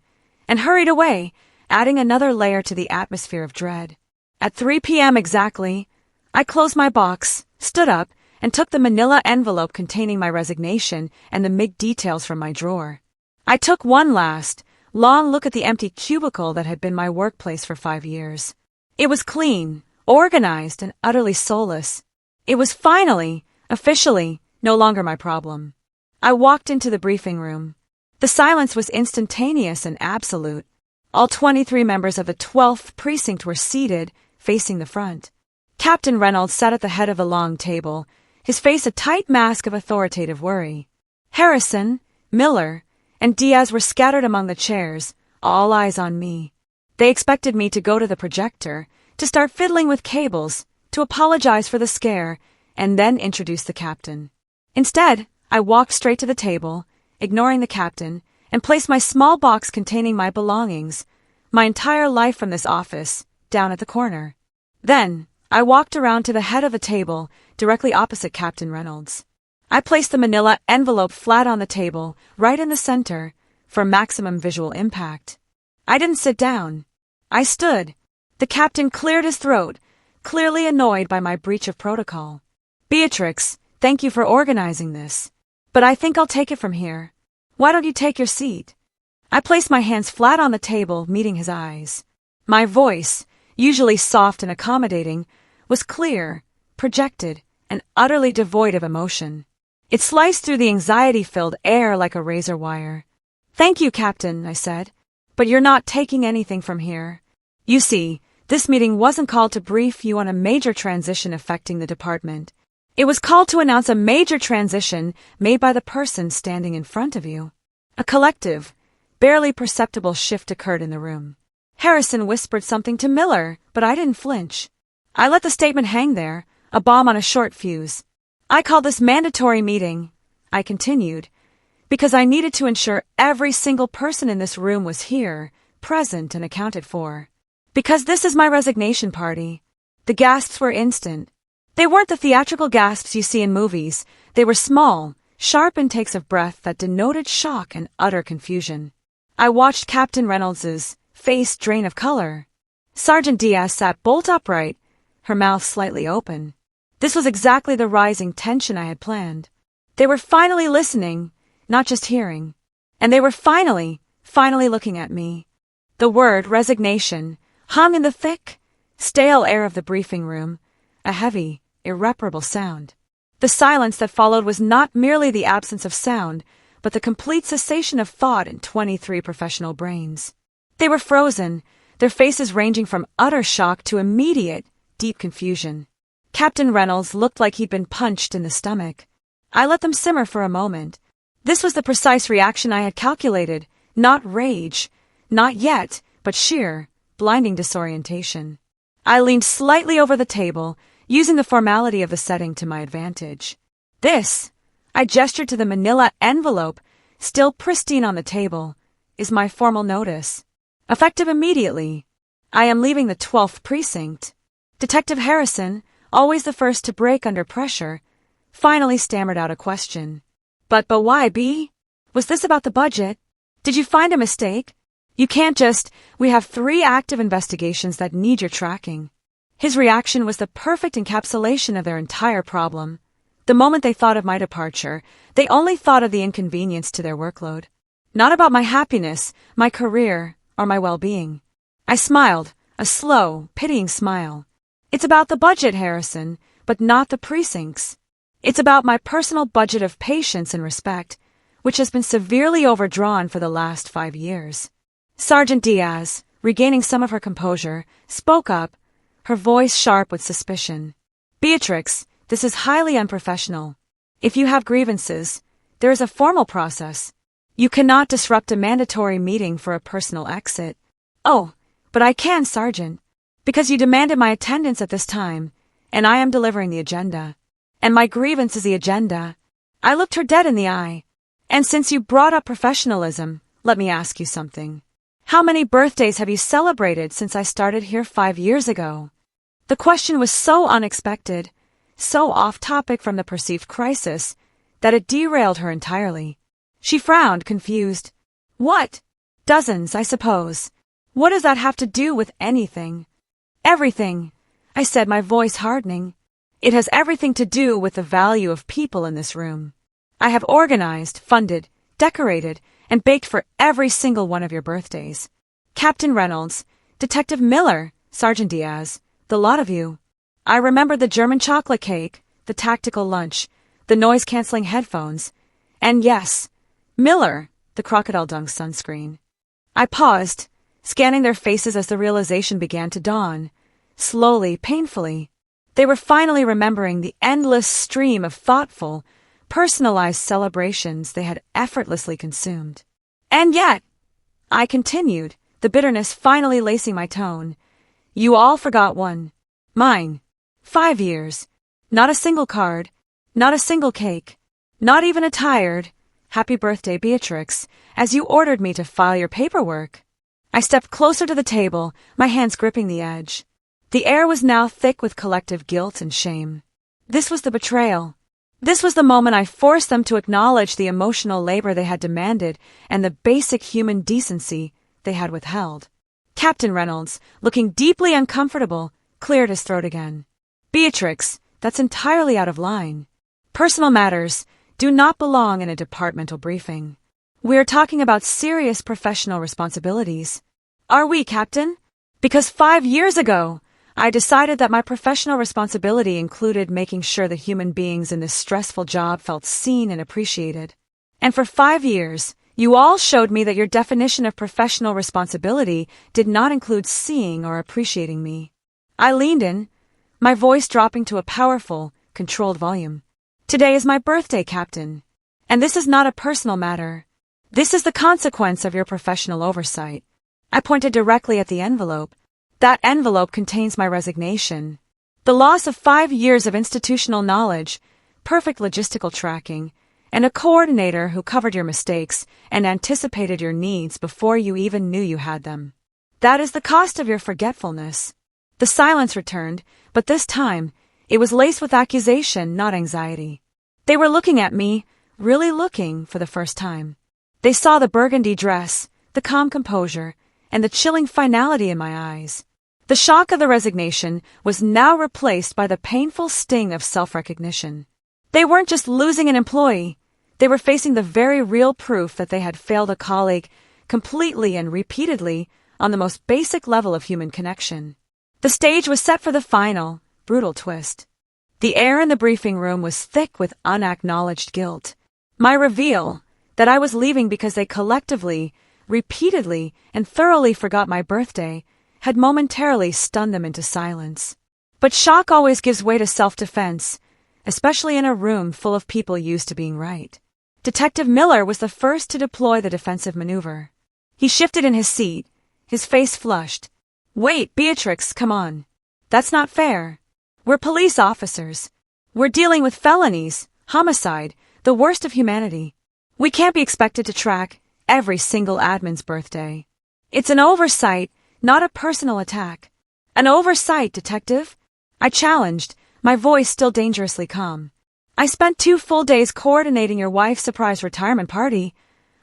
and hurried away, adding another layer to the atmosphere of dread. At 3 p.m. exactly, I closed my box, stood up, and took the manila envelope containing my resignation and the MIG details from my drawer. I took one last, long look at the empty cubicle that had been my workplace for 5 years. It was clean, organized, and utterly soulless. It was finally, officially, no longer my problem. I walked into the briefing room. The silence was instantaneous and absolute. All 23 members of the 12th precinct were seated, facing the front. Captain Reynolds sat at the head of a long table, his face a tight mask of authoritative worry. Harrison, Miller, and Diaz were scattered among the chairs, all eyes on me. They expected me to go to the projector, to start fiddling with cables, to apologize for the scare, and then introduce the captain. Instead, I walked straight to the table, ignoring the captain, and placed my small box containing my belongings, my entire life from this office, down at the corner. Then, I walked around to the head of the table, directly opposite Captain Reynolds. I placed the manila envelope flat on the table, right in the center, for maximum visual impact. I didn't sit down. I stood. The captain cleared his throat, clearly annoyed by my breach of protocol. "Beatrix, thank you for organizing this. But I think I'll take it from here. Why don't you take your seat?" I placed my hands flat on the table, meeting his eyes. My voice, usually soft and accommodating, was clear, projected, and utterly devoid of emotion. It sliced through the anxiety-filled air like a razor wire. "Thank you, Captain," I said, "but you're not taking anything from here. You see, this meeting wasn't called to brief you on a major transition affecting the department. It was called to announce a major transition made by the person standing in front of you." A collective, barely perceptible shift occurred in the room. Harrison whispered something to Miller, but I didn't flinch. I let the statement hang there, a bomb on a short fuse. "I called this mandatory meeting," I continued, "because I needed to ensure every single person in this room was here, present and accounted for. Because this is my resignation party." The gasps were instant. They weren't the theatrical gasps you see in movies. They were small, sharp intakes of breath that denoted shock and utter confusion. I watched Captain Reynolds's face drain of color. Sergeant Diaz sat bolt upright, her mouth slightly open. This was exactly the rising tension I had planned. They were finally listening, not just hearing. And they were finally looking at me. The word resignation hung in the thick, stale air of the briefing room, a heavy, irreparable sound. The silence that followed was not merely the absence of sound, but the complete cessation of thought in 23 professional brains. They were frozen, their faces ranging from utter shock to immediate, deep confusion. Captain Reynolds looked like he'd been punched in the stomach. I let them simmer for a moment. This was the precise reaction I had calculated, not rage, not yet, but sheer, blinding disorientation. I leaned slightly over the table, using the formality of the setting to my advantage. "This," I gestured to the manila envelope, still pristine on the table, "is my formal notice. Effective immediately. I am leaving the 12th precinct." Detective Harrison, always the first to break under pressure, finally stammered out a question. But why, B? Was this about the budget? Did you find a mistake? You can't just, we have 3 active investigations that need your tracking. His reaction was the perfect encapsulation of their entire problem. The moment they thought of my departure, they only thought of the inconvenience to their workload. Not about my happiness, my career, or my well-being. I smiled, a slow, pitying smile. It's about the budget, Harrison, but not the precincts. It's about my personal budget of patience and respect, which has been severely overdrawn for the last 5 years. Sergeant Diaz, regaining some of her composure, spoke up, her voice sharp with suspicion. Beatrix, this is highly unprofessional. If you have grievances, there is a formal process. You cannot disrupt a mandatory meeting for a personal exit. Oh, but I can, Sergeant, because you demanded my attendance at this time, and I am delivering the agenda. And my grievance is the agenda. I looked her dead in the eye. And since you brought up professionalism, let me ask you something. How many birthdays have you celebrated since I started here 5 years ago? The question was so unexpected, so off-topic from the perceived crisis, that it derailed her entirely. She frowned, confused. What? Dozens, I suppose. What does that have to do with anything? Everything, I said, my voice hardening. It has everything to do with the value of people in this room. I have organized, funded, decorated, and baked for every single one of your birthdays. Captain Reynolds, Detective Miller, Sergeant Diaz, the lot of you. I remember the German chocolate cake, the tactical lunch, the noise-canceling headphones, and yes, Miller, the crocodile dunk sunscreen. I paused, scanning their faces as the realization began to dawn. Slowly, painfully, they were finally remembering the endless stream of thoughtful, personalized celebrations they had effortlessly consumed. And yet, I continued, the bitterness finally lacing my tone, you all forgot one. Mine. 5 years. Not a single card. Not a single cake. Not even a tired, "Happy birthday, Beatrix," as you ordered me to file your paperwork. I stepped closer to the table, my hands gripping the edge. The air was now thick with collective guilt and shame. This was the betrayal. This was the moment I forced them to acknowledge the emotional labor they had demanded and the basic human decency they had withheld. Captain Reynolds, looking deeply uncomfortable, cleared his throat again. Beatrix, that's entirely out of line. Personal matters do not belong in a departmental briefing. We are talking about serious professional responsibilities. Are we, Captain? Because 5 years ago, I decided that my professional responsibility included making sure the human beings in this stressful job felt seen and appreciated. And for 5 years, you all showed me that your definition of professional responsibility did not include seeing or appreciating me. I leaned in, my voice dropping to a powerful, controlled volume. Today is my birthday, Captain. And this is not a personal matter. This is the consequence of your professional oversight. I pointed directly at the envelope. That envelope contains my resignation. The loss of 5 years of institutional knowledge, perfect logistical tracking, and a coordinator who covered your mistakes and anticipated your needs before you even knew you had them. That is the cost of your forgetfulness. The silence returned, but this time, it was laced with accusation, not anxiety. They were looking at me, really looking for the first time. They saw the burgundy dress, the calm composure, and the chilling finality in my eyes. The shock of the resignation was now replaced by the painful sting of self-recognition. They weren't just losing an employee, they were facing the very real proof that they had failed a colleague completely and repeatedly on the most basic level of human connection. The stage was set for the final, brutal twist. The air in the briefing room was thick with unacknowledged guilt. My reveal, that I was leaving because they collectively, repeatedly, and thoroughly forgot my birthday, had momentarily stunned them into silence. But shock always gives way to self-defense, especially in a room full of people used to being right. Detective Miller was the first to deploy the defensive maneuver. He shifted in his seat, his face flushed. Wait, Beatrix, come on. That's not fair. We're police officers. We're dealing with felonies, homicide, the worst of humanity. We can't be expected to track every single admin's birthday. It's an oversight, not a personal attack. An oversight, Detective? I challenged, my voice still dangerously calm. I spent 2 full days coordinating your wife's surprise retirement party.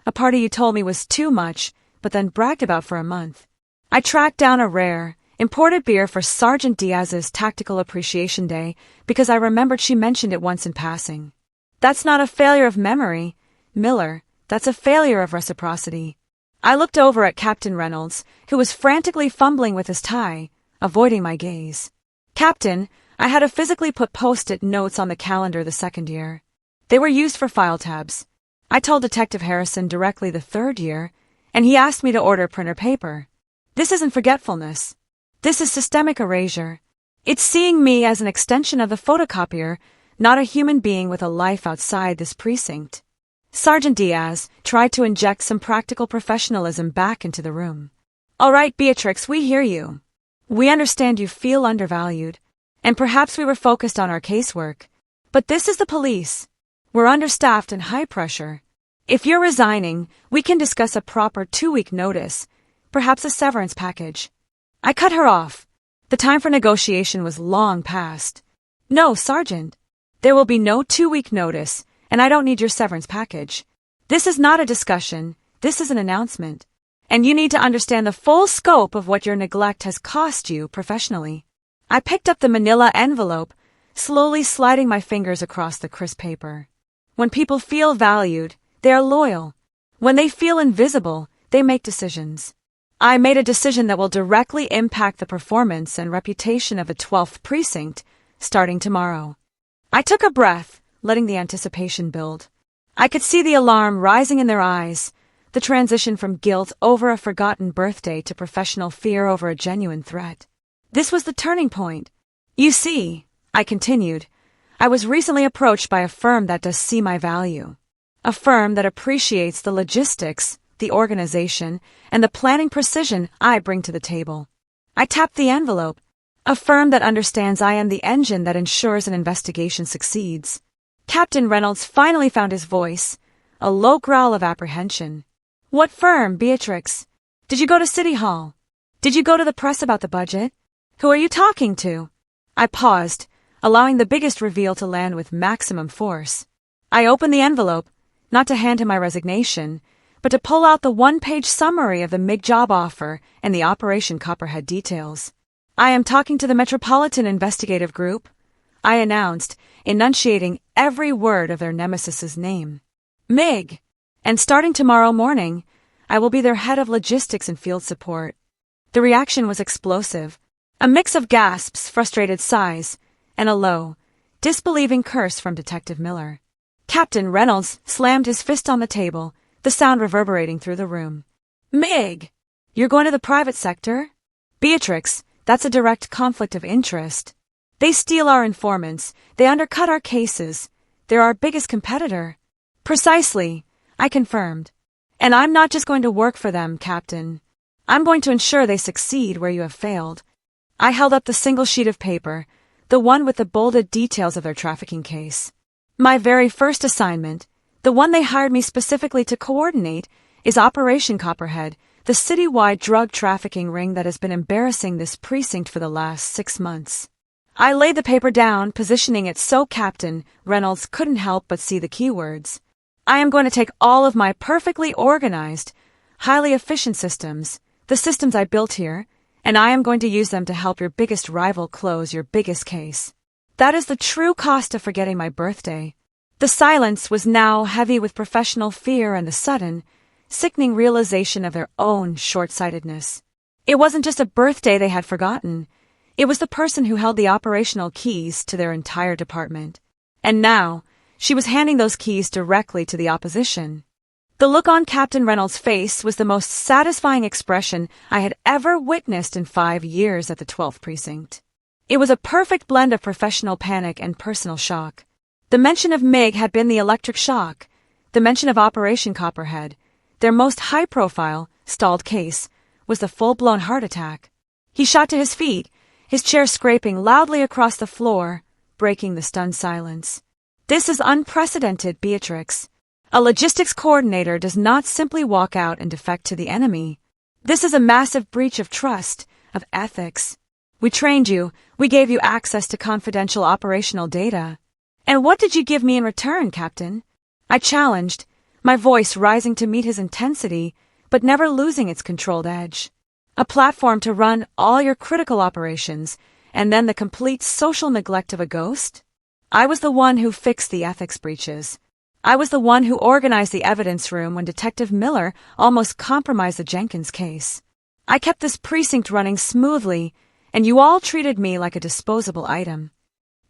A party you told me was too much, but then bragged about for a month. I tracked down a rare, imported beer for Sergeant Diaz's Tactical Appreciation Day because I remembered she mentioned it once in passing. That's not a failure of memory, Miller, that's a failure of reciprocity. I looked over at Captain Reynolds, who was frantically fumbling with his tie, avoiding my gaze. Captain, I had to physically put post-it notes on the calendar the second year. They were used for file tabs. I told Detective Harrison directly the third year, and he asked me to order printer paper. This isn't forgetfulness. This is systemic erasure. It's seeing me as an extension of the photocopier, not a human being with a life outside this precinct. Sergeant Diaz tried to inject some practical professionalism back into the room. All right, Beatrix, we hear you. We understand you feel undervalued, and perhaps we were focused on our casework. But this is the police. We're understaffed and high pressure. If you're resigning, we can discuss a proper 2-week notice, perhaps a severance package. I cut her off. The time for negotiation was long past. No, Sergeant. There will be no 2-week notice, and I don't need your severance package. This is not a discussion, this is an announcement. And you need to understand the full scope of what your neglect has cost you professionally. I picked up the manila envelope, slowly sliding my fingers across the crisp paper. When people feel valued, they are loyal. When they feel invisible, they make decisions. I made a decision that will directly impact the performance and reputation of the 12th precinct, starting tomorrow. I took a breath, letting the anticipation build. I could see the alarm rising in their eyes, the transition from guilt over a forgotten birthday to professional fear over a genuine threat. This was the turning point. You see, I continued, I was recently approached by a firm that does see my value. A firm that appreciates the logistics, the organization, and the planning precision I bring to the table. I tapped the envelope. A firm that understands I am the engine that ensures an investigation succeeds. Captain Reynolds finally found his voice, a low growl of apprehension. What firm, Beatrix? Did you go to City Hall? Did you go to the press about the budget? Who are you talking to? I paused, allowing the biggest reveal to land with maximum force. I opened the envelope, not to hand him my resignation, but to pull out the 1-page summary of the MIG job offer and the Operation Copperhead details. I am talking to the Metropolitan Investigative Group, I announced, enunciating every word of their nemesis's name. MIG. And starting tomorrow morning, I will be their head of logistics and field support. The reaction was explosive. A mix of gasps, frustrated sighs, and a low, disbelieving curse from Detective Miller. Captain Reynolds slammed his fist on the table, the sound reverberating through the room. MIG! You're going to the private sector? Beatrix, that's a direct conflict of interest. They steal our informants, they undercut our cases. They're our biggest competitor. Precisely, I confirmed. And I'm not just going to work for them, Captain. I'm going to ensure they succeed where you have failed. I held up the single sheet of paper, the one with the bolded details of their trafficking case. My very first assignment, the one they hired me specifically to coordinate, is Operation Copperhead, the citywide drug trafficking ring that has been embarrassing this precinct for the last 6 months. I laid the paper down, positioning it so Captain Reynolds couldn't help but see the keywords. I am going to take all of my perfectly organized, highly efficient systems, the systems I built here, and I am going to use them to help your biggest rival close your biggest case. That is the true cost of forgetting my birthday. The silence was now heavy with professional fear and the sudden, sickening realization of their own short-sightedness. It wasn't just a birthday they had forgotten. It was the person who held the operational keys to their entire department. And now, she was handing those keys directly to the opposition. The look on Captain Reynolds' face was the most satisfying expression I had ever witnessed in 5 years at the 12th precinct. It was a perfect blend of professional panic and personal shock. The mention of MIG had been the electric shock. The mention of Operation Copperhead, their most high-profile, stalled case, was the full-blown heart attack. He shot to his feet, his chair scraping loudly across the floor, breaking the stunned silence. This is unprecedented, Beatrix. A logistics coordinator does not simply walk out and defect to the enemy. This is a massive breach of trust, of ethics. We trained you, we gave you access to confidential operational data. And what did you give me in return, Captain? I challenged, my voice rising to meet his intensity, but never losing its controlled edge. A platform to run all your critical operations, and then the complete social neglect of a ghost? I was the one who fixed the ethics breaches. I was the one who organized the evidence room when Detective Miller almost compromised the Jenkins case. I kept this precinct running smoothly, and you all treated me like a disposable item.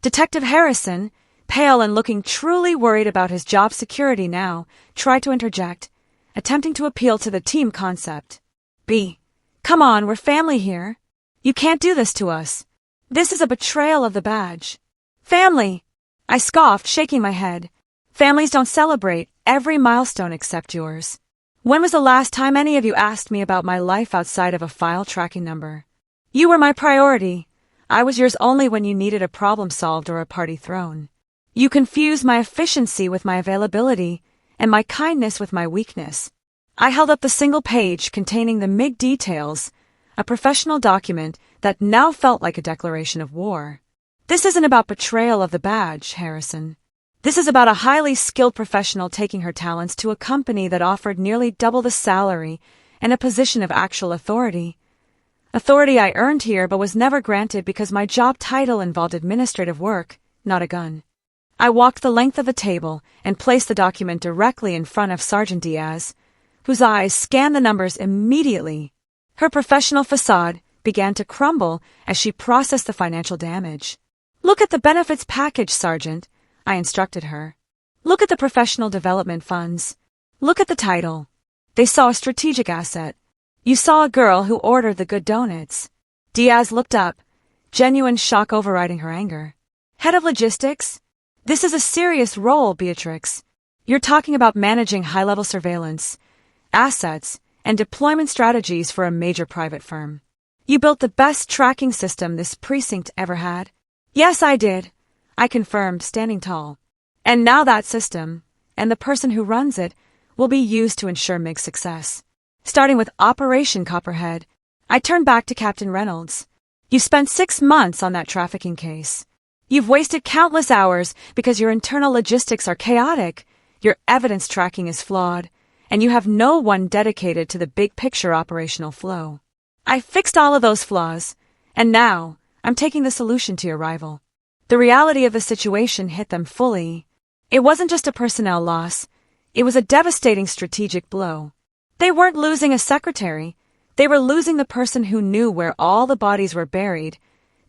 Detective Harrison, pale and looking truly worried about his job security now, tried to interject, attempting to appeal to the team concept. B, come on, we're family here. You can't do this to us. This is a betrayal of the badge. Family! I scoffed, shaking my head. Families don't celebrate every milestone except yours. When was the last time any of you asked me about my life outside of a file tracking number? You were my priority. I was yours only when you needed a problem solved or a party thrown. You confused my efficiency with my availability, and my kindness with my weakness. I held up the single page containing the MIG details, a professional document that now felt like a declaration of war. This isn't about betrayal of the badge, Harrison. This is about a highly skilled professional taking her talents to a company that offered nearly double the salary and a position of actual authority. Authority I earned here but was never granted because my job title involved administrative work, not a gun. I walked the length of the table and placed the document directly in front of Sergeant Diaz, whose eyes scanned the numbers immediately. Her professional facade began to crumble as she processed the financial damage. Look at the benefits package, Sergeant, I instructed her. Look at the professional development funds. Look at the title. They saw a strategic asset. You saw a girl who ordered the good donuts. Diaz looked up, genuine shock overriding her anger. Head of logistics? This is a serious role, Beatrix. You're talking about managing high-level surveillance, assets, and deployment strategies for a major private firm. You built the best tracking system this precinct ever had. Yes, I did, I confirmed, standing tall. And now that system, and the person who runs it, will be used to ensure MIG's success. Starting with Operation Copperhead, I turned back to Captain Reynolds. You spent 6 months on that trafficking case. You've wasted countless hours because your internal logistics are chaotic, your evidence tracking is flawed, and you have no one dedicated to the big picture operational flow. I fixed all of those flaws, and now I'm taking the solution to your rival. The reality of the situation hit them fully. It wasn't just a personnel loss, it was a devastating strategic blow. They weren't losing a secretary, they were losing the person who knew where all the bodies were buried,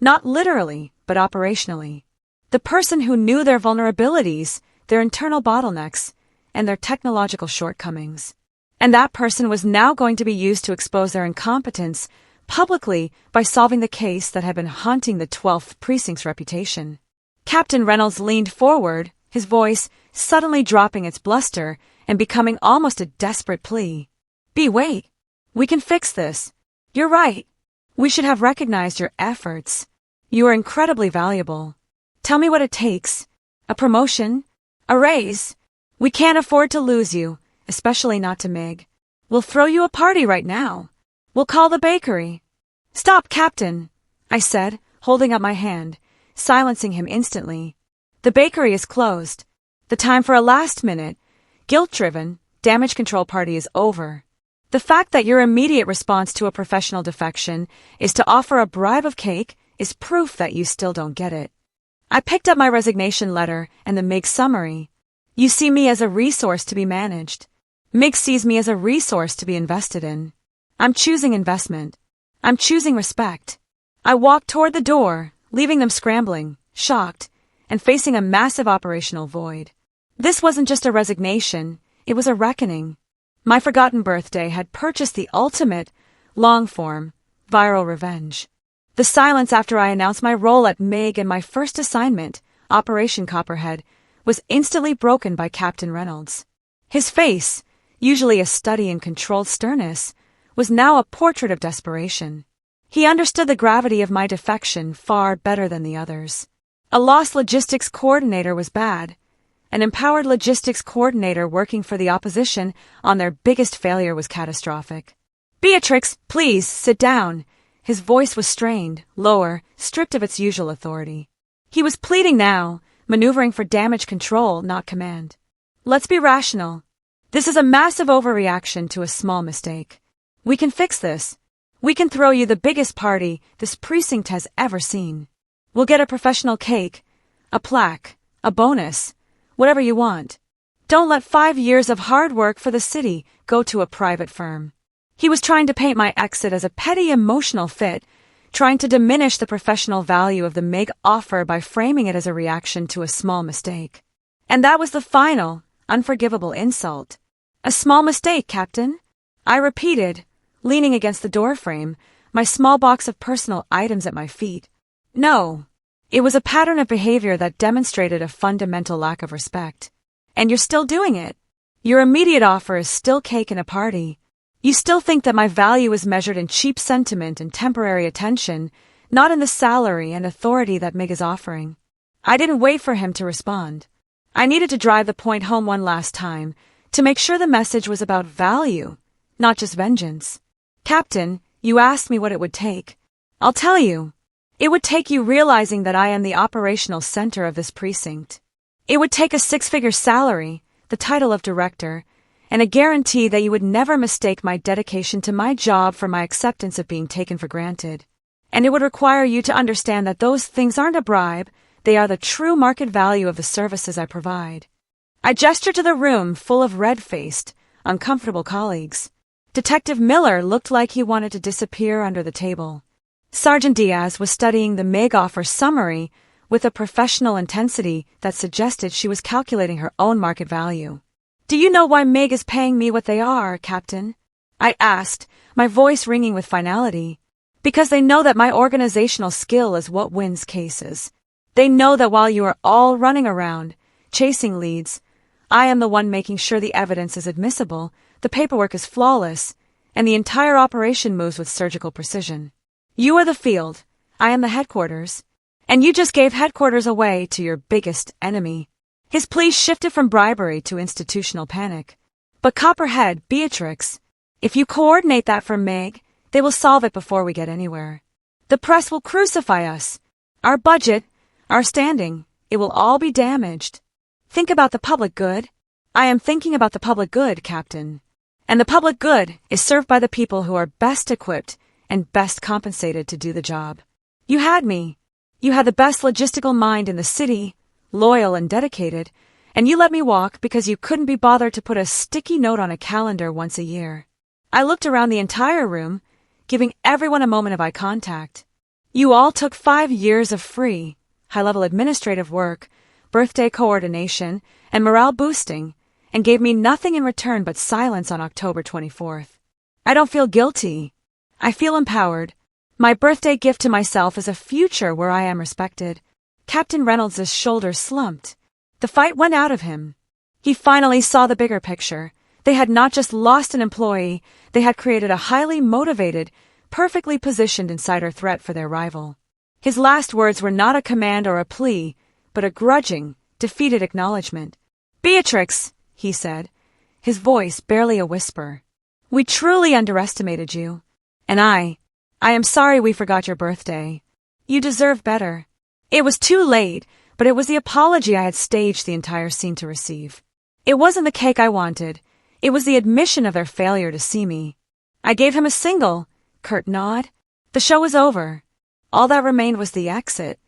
not literally, but operationally. The person who knew their vulnerabilities, their internal bottlenecks, and their technological shortcomings. And that person was now going to be used to expose their incompetence publicly by solving the case that had been haunting the 12th Precinct's reputation. Captain Reynolds leaned forward, his voice suddenly dropping its bluster and becoming almost a desperate plea. B, wait. We can fix this. You're right. We should have recognized your efforts. You are incredibly valuable. Tell me what it takes. A promotion? A raise? We can't afford to lose you, especially not to MIG. We'll throw you a party right now. We'll call the bakery. Stop, Captain, I said, holding up my hand, silencing him instantly. The bakery is closed. The time for a last-minute, guilt-driven, damage control party is over. The fact that your immediate response to a professional defection is to offer a bribe of cake is proof that you still don't get it. I picked up my resignation letter and the MIG summary. You see me as a resource to be managed. MIG sees me as a resource to be invested in. I'm choosing investment. I'm choosing respect. I walked toward the door, leaving them scrambling, shocked, and facing a massive operational void. This wasn't just a resignation, it was a reckoning. My forgotten birthday had purchased the ultimate, long-form, viral revenge. The silence after I announced my role at MIG and my first assignment, Operation Copperhead, was instantly broken by Captain Reynolds. His face, usually a study in controlled sternness, was now a portrait of desperation. He understood the gravity of my defection far better than the others. A lost logistics coordinator was bad. An empowered logistics coordinator working for the opposition on their biggest failure was catastrophic. Beatrix, please, sit down. His voice was strained, lower, stripped of its usual authority. He was pleading now, maneuvering for damage control, not command. Let's be rational. This is a massive overreaction to a small mistake. We can fix this. We can throw you the biggest party this precinct has ever seen. We'll get a professional cake, a plaque, a bonus, whatever you want. Don't let 5 years of hard work for the city go to a private firm. He was trying to paint my exit as a petty emotional fit, trying to diminish the professional value of the Meg offer by framing it as a reaction to a small mistake. And that was the final, unforgivable insult. A small mistake, Captain? I repeated, leaning against the doorframe, my small box of personal items at my feet. No. It was a pattern of behavior that demonstrated a fundamental lack of respect. And you're still doing it. Your immediate offer is still cake and a party. You still think that my value is measured in cheap sentiment and temporary attention, not in the salary and authority that Meg is offering. I didn't wait for him to respond. I needed to drive the point home one last time, to make sure the message was about value, not just vengeance. Captain, you asked me what it would take. I'll tell you. It would take you realizing that I am the operational center of this precinct. It would take a 6-figure salary, the title of director, and a guarantee that you would never mistake my dedication to my job for my acceptance of being taken for granted. And it would require you to understand that those things aren't a bribe, they are the true market value of the services I provide. I gestured to the room full of red-faced, uncomfortable colleagues. Detective Miller looked like he wanted to disappear under the table. Sergeant Diaz was studying the Meg offer summary with a professional intensity that suggested she was calculating her own market value. Do you know why Meg is paying me what they are, Captain? I asked, my voice ringing with finality. Because they know that my organizational skill is what wins cases. They know that while you are all running around, chasing leads, I am the one making sure the evidence is admissible, the paperwork is flawless, and the entire operation moves with surgical precision. You are the field, I am the headquarters, and you just gave headquarters away to your biggest enemy. His plea shifted from bribery to institutional panic. But Copperhead, Beatrix, if you coordinate that for Meg, they will solve it before we get anywhere. The press will crucify us. Our budget, our standing, it will all be damaged. Think about the public good. I am thinking about the public good, Captain. And the public good is served by the people who are best equipped and best compensated to do the job. You had me. You had the best logistical mind in the city, loyal and dedicated, and you let me walk because you couldn't be bothered to put a sticky note on a calendar once a year. I looked around the entire room, giving everyone a moment of eye contact. You all took 5 years of free, high-level administrative work, birthday coordination, and morale boosting, and gave me nothing in return but silence on October 24th. I don't feel guilty. I feel empowered. My birthday gift to myself is a future where I am respected. Captain Reynolds' shoulders slumped. The fight went out of him. He finally saw the bigger picture. They had not just lost an employee, they had created a highly motivated, perfectly positioned insider threat for their rival. His last words were not a command or a plea, but a grudging, defeated acknowledgement. Beatrix, he said, his voice barely a whisper. We truly underestimated you. And I am sorry we forgot your birthday. You deserve better. It was too late, but it was the apology I had staged the entire scene to receive. It wasn't the cake I wanted. It was the admission of their failure to see me. I gave him a single, curt nod. The show was over. All that remained was the exit.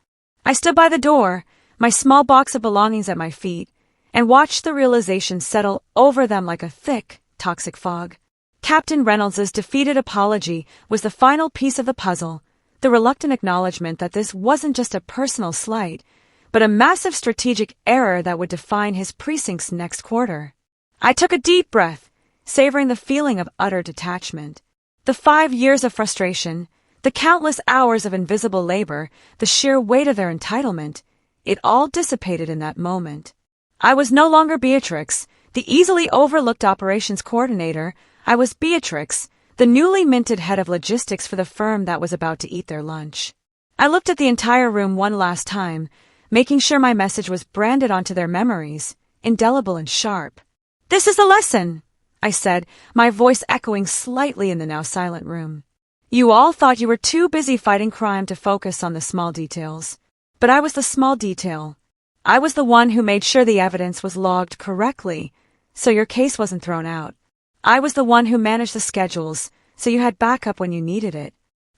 I stood by the door, my small box of belongings at my feet, and watched the realization settle over them like a thick, toxic fog. Captain Reynolds' defeated apology was the final piece of the puzzle, the reluctant acknowledgement that this wasn't just a personal slight, but a massive strategic error that would define his precinct's next quarter. I took a deep breath, savoring the feeling of utter detachment. The 5 years of frustration, the countless hours of invisible labor, the sheer weight of their entitlement, it all dissipated in that moment. I was no longer Beatrix, the easily overlooked operations coordinator. I was Beatrix, the newly minted head of logistics for the firm that was about to eat their lunch. I looked at the entire room one last time, making sure my message was branded onto their memories, indelible and sharp. This is the lesson, I said, my voice echoing slightly in the now silent room. You all thought you were too busy fighting crime to focus on the small details. But I was the small detail. I was the one who made sure the evidence was logged correctly, so your case wasn't thrown out. I was the one who managed the schedules, so you had backup when you needed it.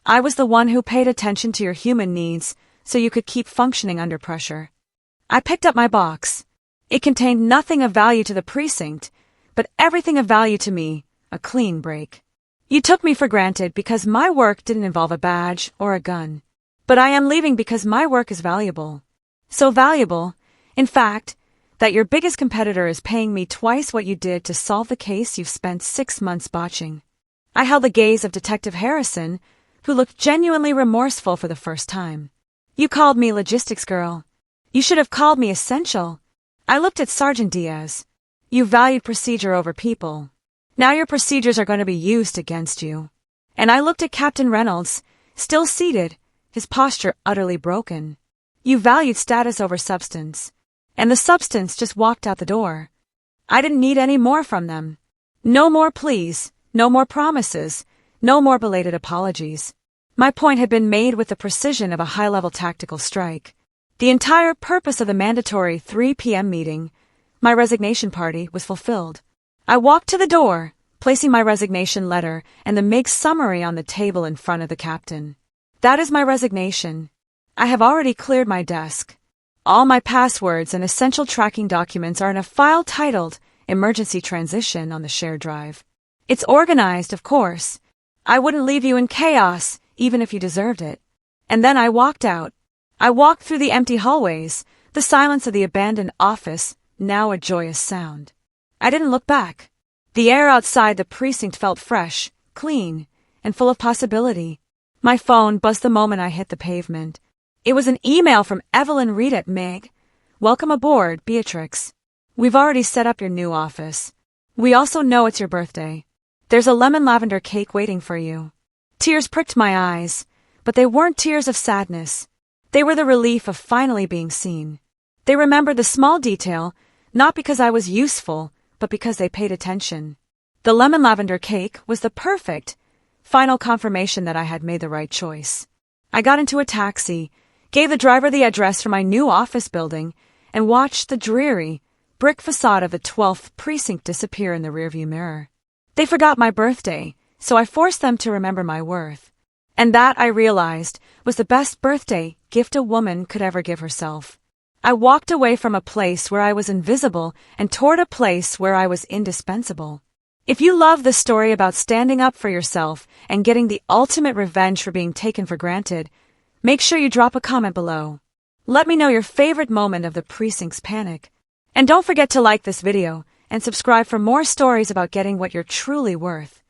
I was the one who paid attention to your human needs, so you could keep functioning under pressure. I picked up my box. It contained nothing of value to the precinct, but everything of value to me, a clean break. You took me for granted because my work didn't involve a badge or a gun. But I am leaving because my work is valuable. So valuable, in fact, that your biggest competitor is paying me twice what you did to solve the case you've spent 6 months botching. I held the gaze of Detective Harrison, who looked genuinely remorseful for the first time. You called me logistics girl. You should have called me essential. I looked at Sergeant Diaz. You valued procedure over people. Now your procedures are going to be used against you. And I looked at Captain Reynolds, still seated, his posture utterly broken. You valued status over substance. And the substance just walked out the door. I didn't need any more from them. No more pleas, no more promises, no more belated apologies. My point had been made with the precision of a high-level tactical strike. The entire purpose of the mandatory 3 p.m. meeting, my resignation party, was fulfilled. I walked to the door, placing my resignation letter and the MIG summary on the table in front of the captain. That is my resignation. I have already cleared my desk. All my passwords and essential tracking documents are in a file titled Emergency Transition on the shared drive. It's organized, of course. I wouldn't leave you in chaos, even if you deserved it. And then I walked out. I walked through the empty hallways, the silence of the abandoned office, now a joyous sound. I didn't look back. The air outside the precinct felt fresh, clean, and full of possibility. My phone buzzed the moment I hit the pavement. It was an email from Evelyn Reed at MIG. Welcome aboard, Beatrix. We've already set up your new office. We also know it's your birthday. There's a lemon lavender cake waiting for you. Tears pricked my eyes, but they weren't tears of sadness. They were the relief of finally being seen. They remembered the small detail, not because I was useful, but because they paid attention. The lemon lavender cake was the perfect, final confirmation that I had made the right choice. I got into a taxi, gave the driver the address for my new office building, and watched the dreary, brick facade of the 12th precinct disappear in the rearview mirror. They forgot my birthday, so I forced them to remember my worth. And that, I realized, was the best birthday gift a woman could ever give herself. I walked away from a place where I was invisible and toward a place where I was indispensable. If you love the story about standing up for yourself and getting the ultimate revenge for being taken for granted, make sure you drop a comment below. Let me know your favorite moment of the precinct's panic. And don't forget to like this video and subscribe for more stories about getting what you're truly worth.